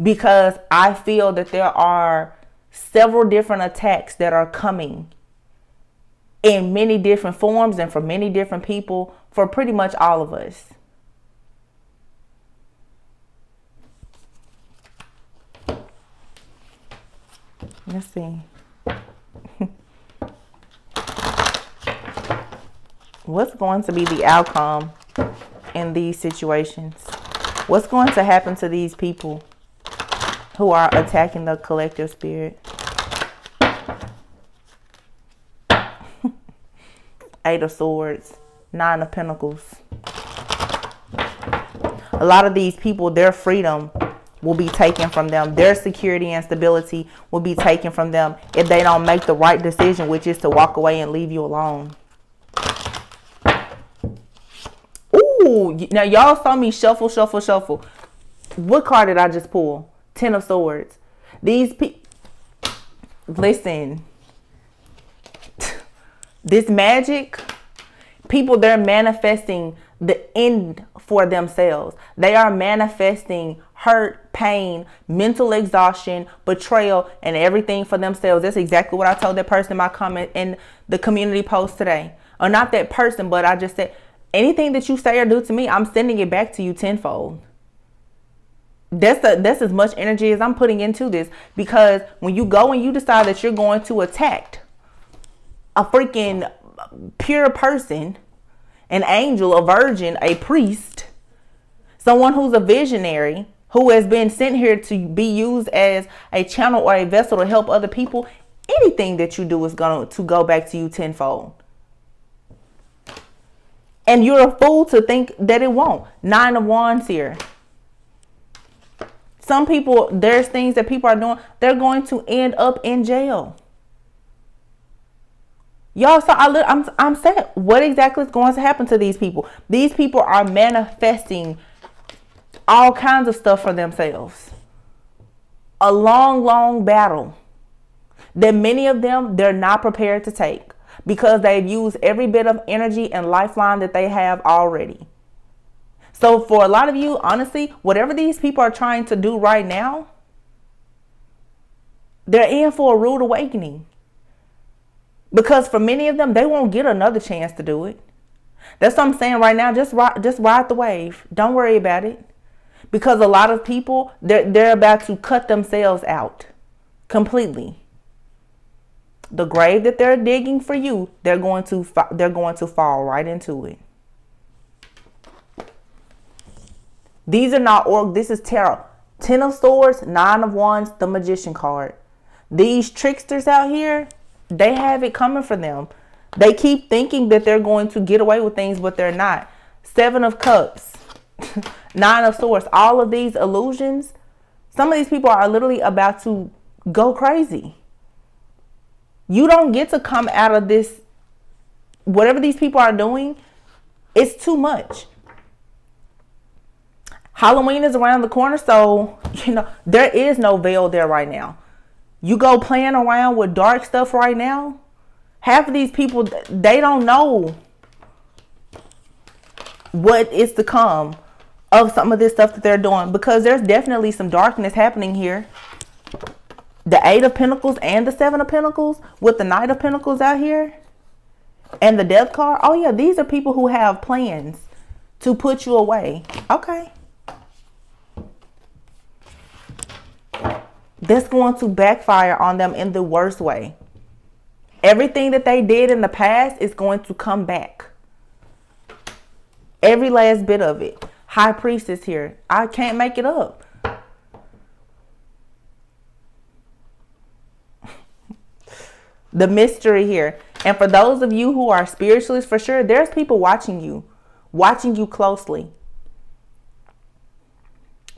Because I feel that there are several different attacks that are coming in many different forms and for many different people, for pretty much all of us. Let's see. What's going to be the outcome in these situations? What's going to happen to these people who are attacking the collective spirit? 8 of Swords, 9 of Pentacles. A lot of these people, their freedom will be taken from them. Their security and stability will be taken from them if they don't make the right decision, which is to walk away and leave you alone. Ooh, now y'all saw me shuffle. What card did I just pull? 10 of Swords. These people, listen, this magic, people, they're manifesting the end for themselves. They are manifesting hurt, pain, mental exhaustion, betrayal, and everything for themselves. That's exactly what I told that person in my comment in the community post today. Or not that person, but I just said, anything that you say or do to me, I'm sending it back to you tenfold. That's as much energy as I'm putting into this. Because when you go and you decide that you're going to attack a freaking pure person, an angel, a virgin, a priest, someone who's a visionary, who has been sent here to be used as a channel or a vessel to help other people, anything that you do is going to go back to you tenfold. And you're a fool to think that it won't. 9 of Wands here. Some people, there's things that people are doing, they're going to end up in jail. Y'all saw, I'm saying, what exactly is going to happen to these people? These people are manifesting all kinds of stuff for themselves. A long, long battle that many of them, they're not prepared to take. Because they've used every bit of energy and lifeline that they have already. So for a lot of you, honestly, whatever these people are trying to do right now, they're in for a rude awakening. Because for many of them, they won't get another chance to do it. That's what I'm saying right now. Just ride the wave. Don't worry about it. Because a lot of people, they're about to cut themselves out completely. The grave that they're digging for you, they're going to fall right into it. These are not this is tarot. 10 of Swords, 9 of Wands, the Magician card. These tricksters out here, they have it coming for them. They keep thinking that they're going to get away with things, but they're not. 7 of Cups, 9 of Swords. All of these illusions, some of these people are literally about to go crazy. You don't get to come out of this. Whatever these people are doing, it's too much. Halloween is around the corner, so, there is no veil there right now. You go playing around with dark stuff right now, half of these people, they don't know what is to come of some of this stuff that they're doing, because there's definitely some darkness happening here. The 8 of Pentacles and the 7 of Pentacles with the Knight of Pentacles out here and the Death card. Oh yeah, these are people who have plans to put you away. Okay. That's going to backfire on them in the worst way. Everything that they did in the past is going to come back. Every last bit of it. High Priestess here. I can't make it up. The mystery here. And for those of you who are spiritualists, for sure, there's people watching you closely.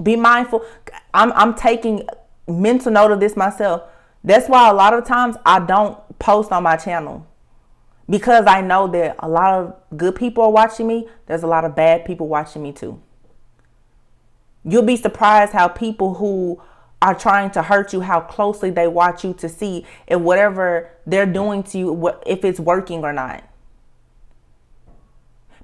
Be mindful. I'm taking mental note of this myself. That's why a lot of times I don't post on my channel, because I know that a lot of good people are watching me. There's a lot of bad people watching me too. You'll be surprised how people who are trying to hurt you, how closely they watch you to see if whatever they're doing to you, if it's working or not.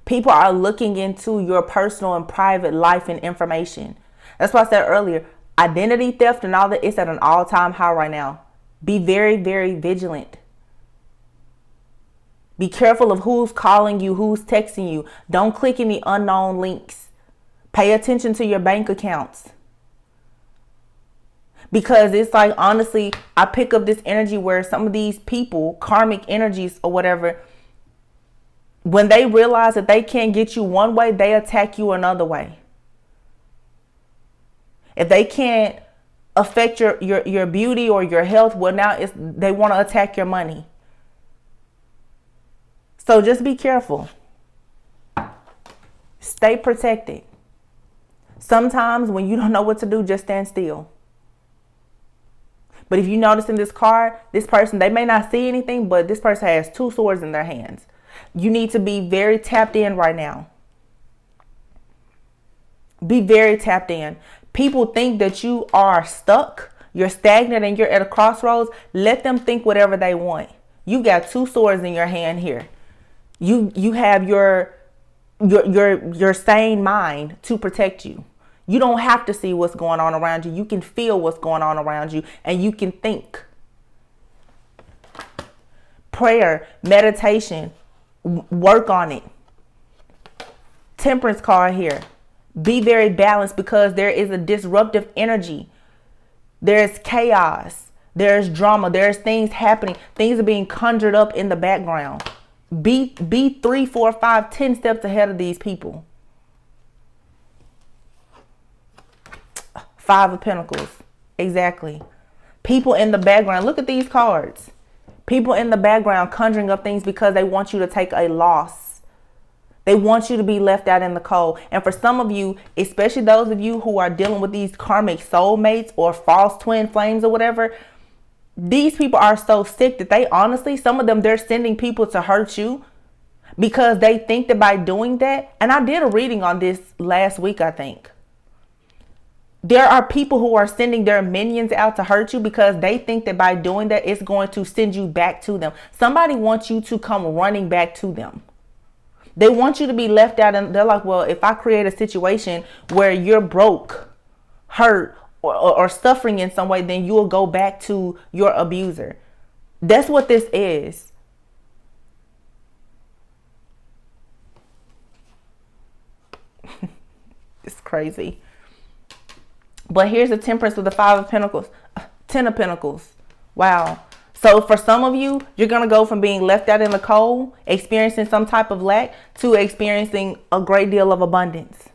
People are looking into your personal and private life and information. That's why I said earlier, identity theft and all that, it's at an all-time high right now. Be very, very vigilant. Be careful of who's calling you, who's texting you. Don't click any unknown links. Pay attention to your bank accounts. Because it's like, honestly, I pick up this energy where some of these people, karmic energies or whatever, when they realize that they can't get you one way, they attack you another way. If they can't affect your beauty or your health, well, now they want to attack your money. So just be careful. Stay protected. Sometimes when you don't know what to do, just stand still. But if you notice in this card, this person, they may not see anything, but this person has 2 swords in their hands. You need to be very tapped in right now. Be very tapped in. People think that you are stuck, you're stagnant, and you're at a crossroads. Let them think whatever they want. You got 2 swords in your hand here. You have your sane mind to protect you. You don't have to see what's going on around you. You can feel what's going on around you, and you can think. Prayer, meditation, work on it. Temperance card here. Be very balanced, because there is a disruptive energy. There's chaos. There's drama. There's things happening. Things are being conjured up in the background. Be 3, 4, 5, 10 steps ahead of these people. 5 of Pentacles. Exactly. People in the background. Look at these cards. People in the background conjuring up things because they want you to take a loss. They want you to be left out in the cold. And for some of you, especially those of you who are dealing with these karmic soulmates or false twin flames or whatever, these people are so sick that they honestly, some of them, they're sending people to hurt you because they think that by doing that, and I did a reading on this last week, I think. There are people who are sending their minions out to hurt you because they think that by doing that, it's going to send you back to them. Somebody wants you to come running back to them. They want you to be left out, and they're like, well, if I create a situation where you're broke, hurt, or suffering in some way, then you'll go back to your abuser. That's what this is. It's crazy. But here's the Temperance with the Five of Pentacles. 10 of Pentacles. Wow. So for some of you, you're going to go from being left out in the cold, experiencing some type of lack, to experiencing a great deal of abundance.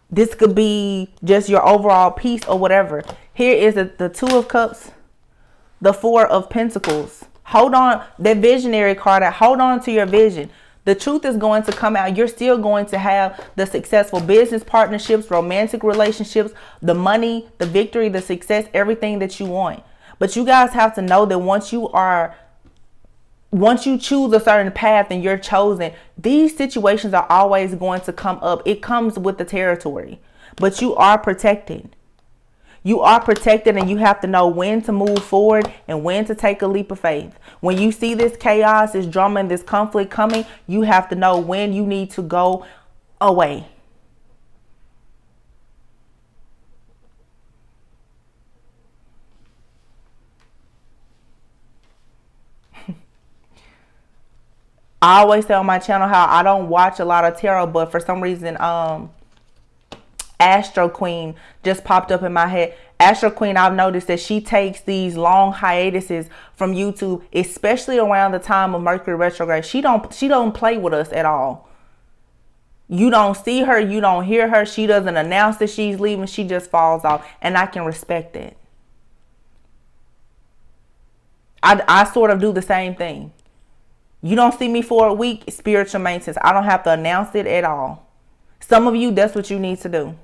This could be just your overall peace or whatever. Here is the Two of Cups, the Four of Pentacles. Hold on, that visionary card, hold on to your vision. The truth is going to come out. You're still going to have the successful business partnerships, romantic relationships, the money, the victory, the success, everything that you want. But you guys have to know that once you choose a certain path and you're chosen, these situations are always going to come up. It comes with the territory, but you are protected. You are protected, and you have to know when to move forward and when to take a leap of faith. When you see this chaos, this drama, and this conflict coming, you have to know when you need to go away. I always say on my channel how I don't watch a lot of tarot, but for some reason, Astro Queen just popped up in my head. Astro Queen, I've noticed that she takes these long hiatuses from YouTube, especially around the time of Mercury retrograde. She don't play with us at all. You don't see her, you don't hear her. She doesn't announce that she's leaving. She just falls off, and I can respect that. I sort of do the same thing. You don't see me for a week, spiritual maintenance. I don't have to announce it at all. Some of you, that's what you need to do.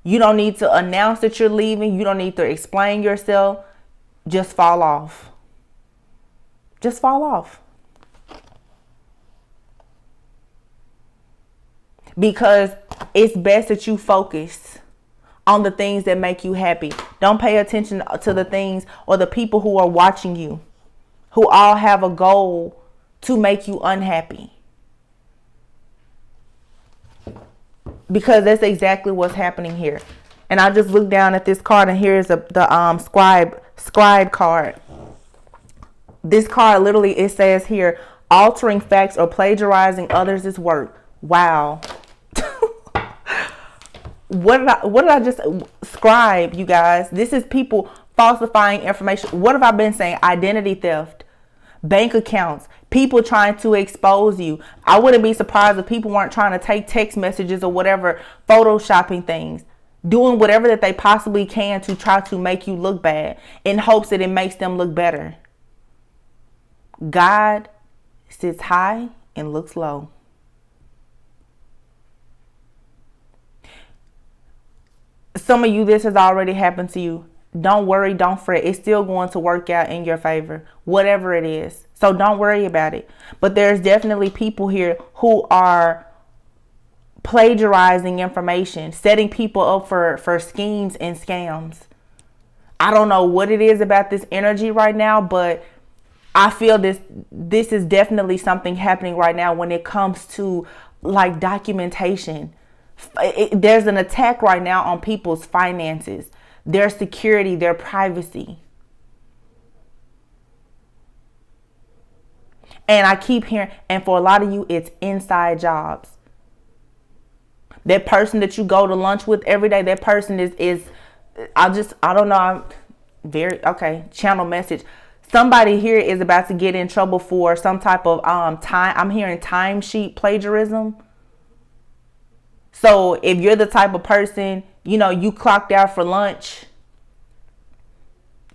You don't need to announce that you're leaving. You don't need to explain yourself. Just fall off. Just fall off. Because it's best that you focus on the things that make you happy. Don't pay attention to the things or the people who are watching you, who all have a goal to make you unhappy. Because that's exactly what's happening here. And I just looked down at this card, and here's the scribe card. This card literally, it says here, altering facts or plagiarizing others' work. Wow. What did I just scribe, you guys? This is people falsifying information. What have I been saying? Identity theft, bank accounts, people trying to expose you. I wouldn't be surprised if people weren't trying to take text messages or whatever, photoshopping things, doing whatever that they possibly can to try to make you look bad in hopes that it makes them look better. God sits high and looks low. Some of you, this has already happened to you. Don't worry, don't fret. It's still going to work out in your favor, whatever it is. So don't worry about it. But there's definitely people here who are plagiarizing information, setting people up for schemes and scams. I don't know what it is about this energy right now, but I feel this is definitely something happening right now when it comes to like documentation. There's an attack right now on people's finances, their security, their privacy. And I keep hearing, and for a lot of you, it's inside jobs. That person that you go to lunch with every day, that person is I don't know. I'm very, okay, channel message. Somebody here is about to get in trouble for some type of time. I'm hearing timesheet plagiarism. So if you're the type of person, you clocked out for lunch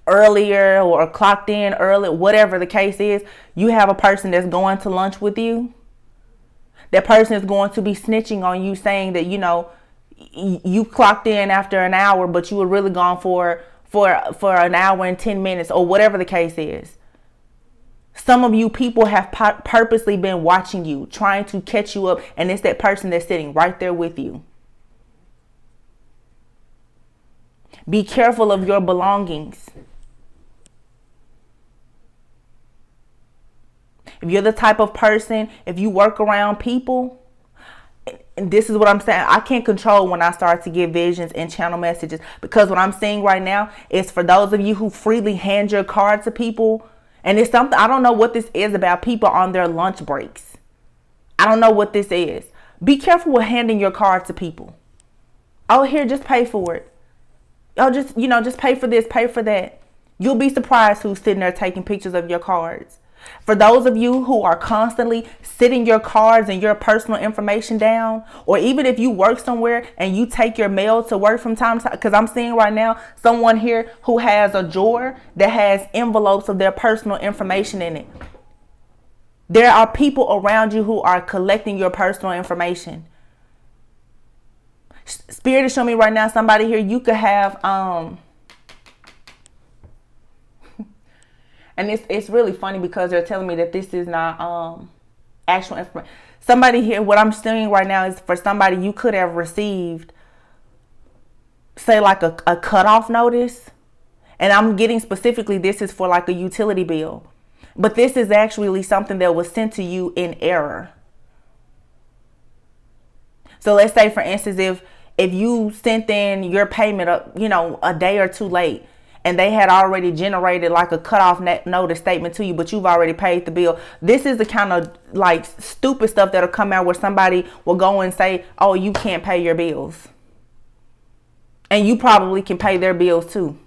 earlier or clocked in early, whatever the case is, you have a person that's going to lunch with you. That person is going to be snitching on you, saying that, you clocked in after an hour, but you were really gone for an hour and 10 minutes or whatever the case is. Some of you people have purposely been watching you, trying to catch you up, and it's that person that's sitting right there with you. Be careful of your belongings. If you're the type of person, if you work around people, And this is what I'm saying. I can't control when I start to get visions and channel messages, because what I'm seeing right now is for those of you who freely hand your card to people. And it's something, I don't know what this is about people on their lunch breaks. I don't know what this is. Be careful with handing your card to people. Oh, here, just pay for it. Oh, just pay for this, pay for that. You'll be surprised who's sitting there taking pictures of your cards. For those of you who are constantly sitting your cards and your personal information down, or even if you work somewhere and you take your mail to work from time to time, because I'm seeing right now someone here who has a drawer that has envelopes of their personal information in it. There are people around you who are collecting your personal information. Spirit is showing me right now somebody here you could have and it's really funny because they're telling me that this is not actual information. Somebody here, what I'm seeing right now is for somebody you could have received, say like a cutoff notice. And I'm getting specifically, this is for like a utility bill. But this is actually something that was sent to you in error. So let's say, for instance, if you sent in your payment, a day or two late, and they had already generated like a cutoff notice statement to you, but you've already paid the bill. This is the kind of like stupid stuff that'll come out where somebody will go and say, oh, you can't pay your bills. And you probably can pay their bills too.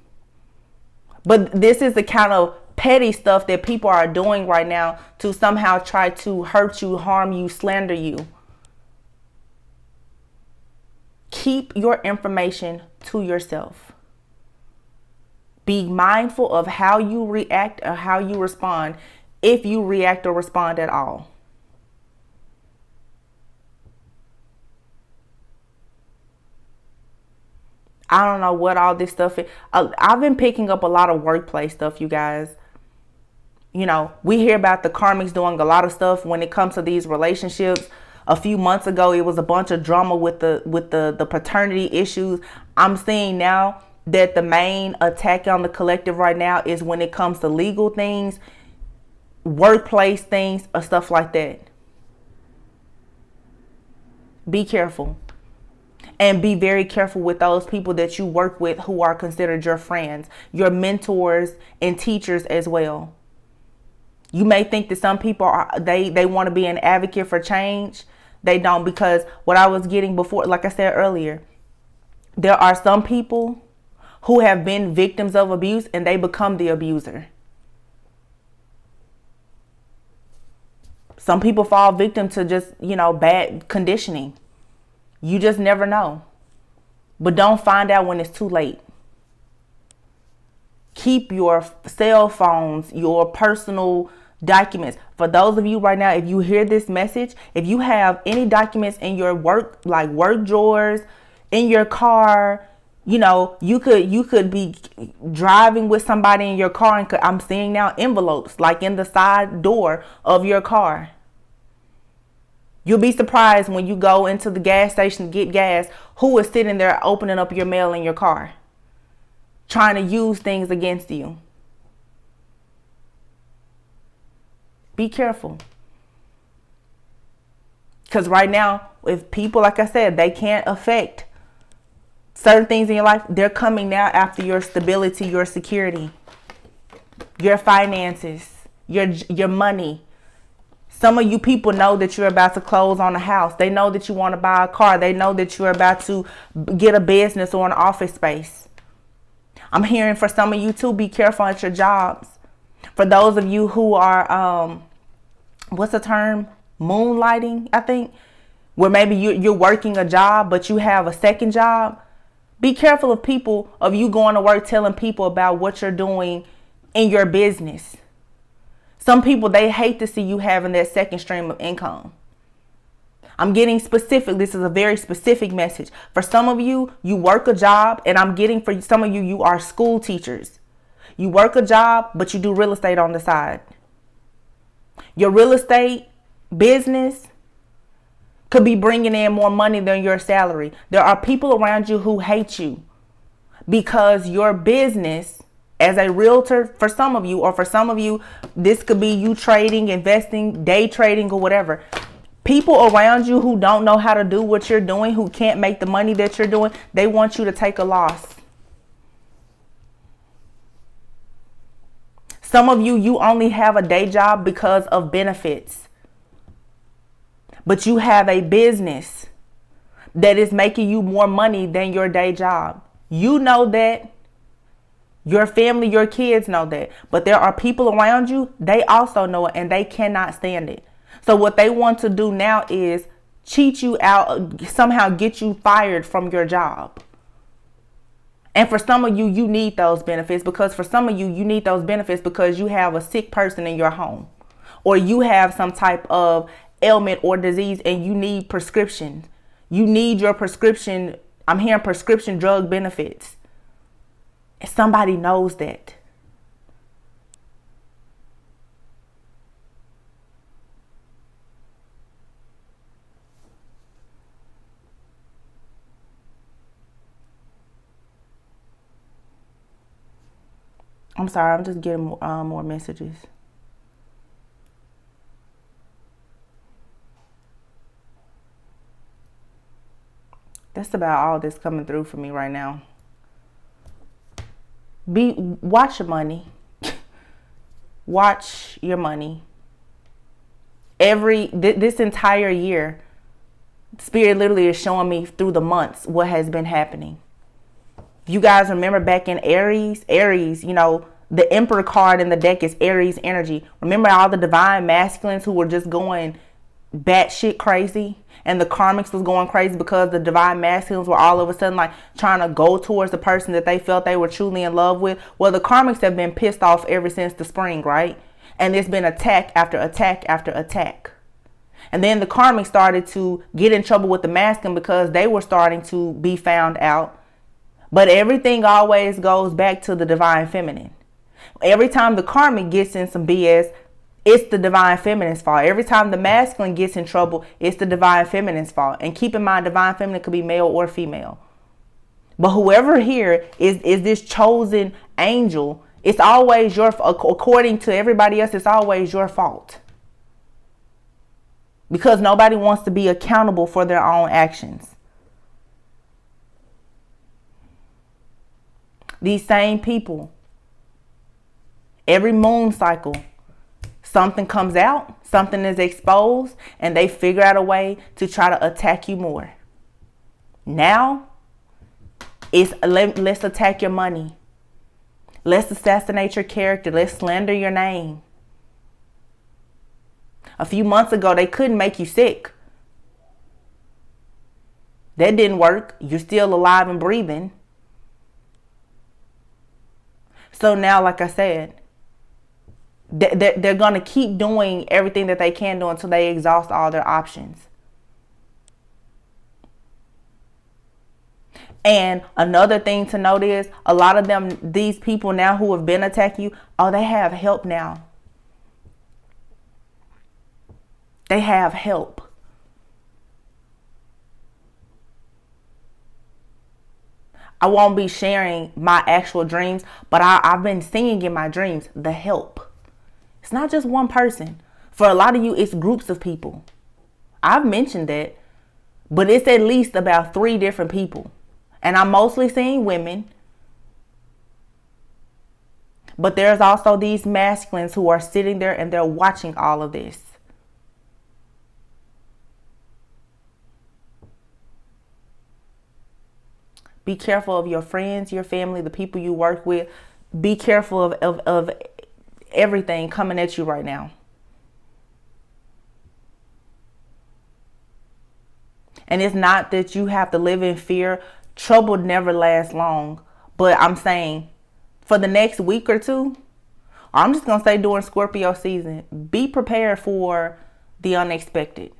But this is the kind of petty stuff that people are doing right now to somehow try to hurt you, harm you, slander you. Keep your information to yourself. Be mindful of how you react or how you respond, if you react or respond at all. I don't know what all this stuff is. I've been picking up a lot of workplace stuff, you guys. We hear about the karmics doing a lot of stuff when it comes to these relationships. A few months ago, it was a bunch of drama with the paternity issues. I'm seeing now that the main attack on the collective right now is when it comes to legal things, workplace things, or stuff like that. Be careful. And be very careful with those people that you work with who are considered your friends, your mentors and teachers as well. You may think that some people they want to be an advocate for change. They don't, because what I was getting before, like I said earlier, there are some people who have been victims of abuse and they become the abuser. Some people fall victim to just, bad conditioning. You just never know. But don't find out when it's too late. Keep your cell phones, your personal documents. For those of you right now, if you hear this message, if you have any documents in your work, like work drawers, in your car, you could be driving with somebody in your car, and I'm seeing now envelopes like in the side door of your car. You'll be surprised when you go into the gas station to get gas, who is sitting there opening up your mail in your car, trying to use things against you. Be careful. Because right now, if people, like I said, they can't affect certain things in your life, they're coming now after your stability, your security, your finances, your money. Some of you people know that you're about to close on a house. They know that you want to buy a car. They know that you're about to get a business or an office space. I'm hearing for some of you too, be careful at your jobs. For those of you who are, what's the term? Moonlighting, I think. Where maybe you're working a job, but you have a second job. Be careful of you going to work telling people about what you're doing in your business. Some people, they hate to see you having that second stream of income. I'm getting specific. This is a very specific message. For some of you, you work a job, and I'm getting for some of you, you are school teachers. You work a job, but you do real estate on the side. Your real estate business could be bringing in more money than your salary. There are people around you who hate you because your business as a realtor, for some of you, this could be you trading, investing, day trading, or whatever. People around you who don't know how to do what you're doing, who can't make the money that you're doing, they want you to take a loss. Some of you only have a day job because of benefits. But you have a business that is making you more money than your day job. You know that. Your family, your kids know that. But there are people around you, they also know it, and they cannot stand it. So what they want to do now is cheat you out, somehow get you fired from your job. And for some of you, you need those benefits, because for some of you, you need those benefits because you have a sick person in your home, or you have some type of ailment or disease and you need prescriptions. You need your prescription. I'm hearing prescription drug benefits. And somebody knows that. I'm sorry, I'm just getting more messages. That's about all that's coming through for me right now. Watch your money. Watch your money. This entire year, Spirit literally is showing me through the months what has been happening. You guys remember back in Aries, you know, the Emperor card in the deck is Aries energy. Remember all the divine masculines who were just going batshit crazy, and the karmics was going crazy because the divine masculines were all of a sudden like trying to go towards the person that they felt they were truly in love with. Well, the karmics have been pissed off ever since the spring, right? And there's been attack after attack after attack. And then the karmics started to get in trouble with the masculine because they were starting to be found out. But everything always goes back to the divine feminine. Every time the karmic gets in some BS, it's the divine feminine's fault. Every time the masculine gets in trouble, it's the divine feminine's fault. And keep in mind, divine feminine could be male or female. But whoever here is this chosen angel, it's always according to everybody else, it's always your fault. Because nobody wants to be accountable for their own actions. These same people, every moon cycle, something comes out, something is exposed, and they figure out a way to try to attack you more. Now, let's attack your money. Let's assassinate your character. Let's slander your name. A few months ago, they couldn't make you sick. That didn't work. You're still alive and breathing. So now, like I said, they're going to keep doing everything that they can do until they exhaust all their options. And another thing to note is a lot of them, these people now who have been attacking you, they have help now. They have help. I won't be sharing my actual dreams, but I've been seeing in my dreams the help. It's not just one person. For a lot of you, it's groups of people. I've mentioned that, but it's at least about 3 different people. And I'm mostly seeing women. But there's also these masculines who are sitting there and they're watching all of this. Be careful of your friends, your family, the people you work with. Be careful of everything coming at you right now. And it's not that you have to live in fear. Trouble never lasts long. But I'm saying for the next week or two, I'm just going to say during Scorpio season, be prepared for the unexpected.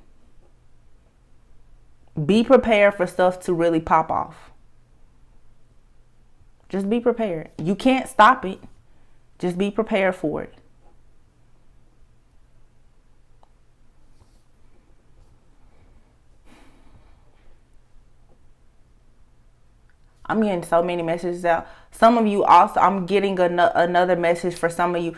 Be prepared for stuff to really pop off. Just be prepared. You can't stop it. Just be prepared for it. I'm getting so many messages out. Some of you also, I'm getting another message for some of you.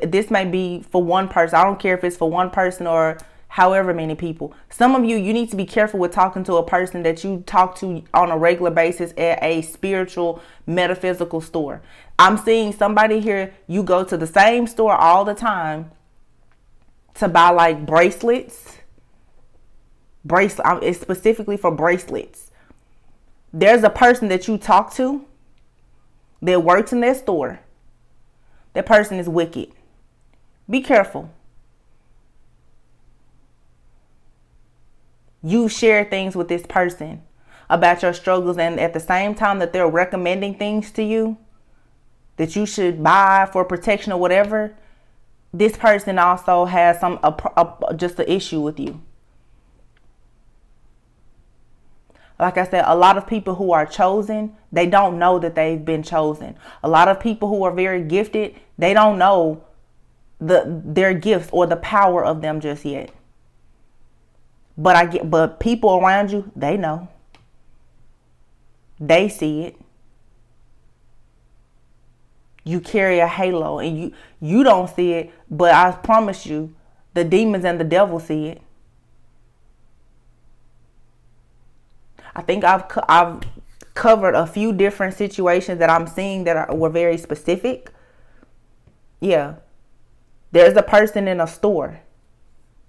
This may be for one person. I don't care if it's for one person or however many people. Some of you need to be careful with talking to a person that you talk to on a regular basis at a spiritual, metaphysical store. I'm seeing somebody here, you go to the same store all the time to buy like bracelets. It's specifically for bracelets. There's a person that you talk to that works in that store. That person is wicked. Be careful. You share things with this person about your struggles, and at the same time that they're recommending things to you that you should buy for protection or whatever, this person also has just an issue with you. Like I said, a lot of people who are chosen, they don't know that they've been chosen. A lot of people who are very gifted, they don't know their gifts or the power of them just yet. But people around you, they know. They see it. You carry a halo and you don't see it, but I promise you, the demons and the devil see it. I think I've covered a few different situations that I'm seeing that were very specific. Yeah. There's a person in a store,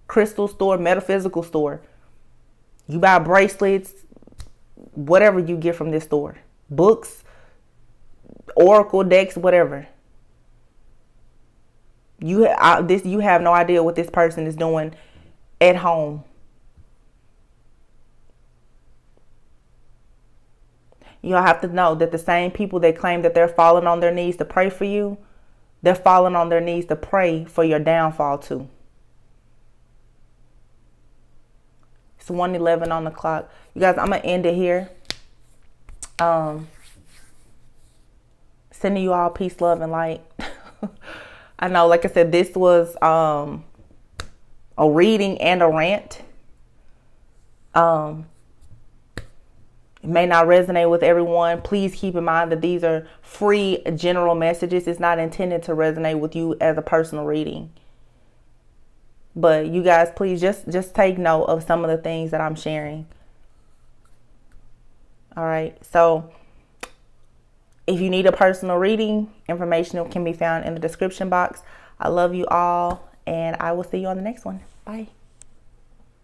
crystal store, metaphysical store. You buy bracelets, whatever you get from this store, books, oracle decks, whatever. You have no idea what this person is doing at home. You'll have to know that the same people that claim that they're falling on their knees to pray for you, they're falling on their knees to pray for your downfall too. It's 1:11 on the clock. You guys, I'm going to end it here. Sending you all peace, love, and light. I know, like I said, this was a reading and a rant. It may not resonate with everyone. Please keep in mind that these are free general messages. It's not intended to resonate with you as a personal reading. But you guys, please just take note of some of the things that I'm sharing. All right. So if you need a personal reading, information can be found in the description box. I love you all, and I will see you on the next one. Bye.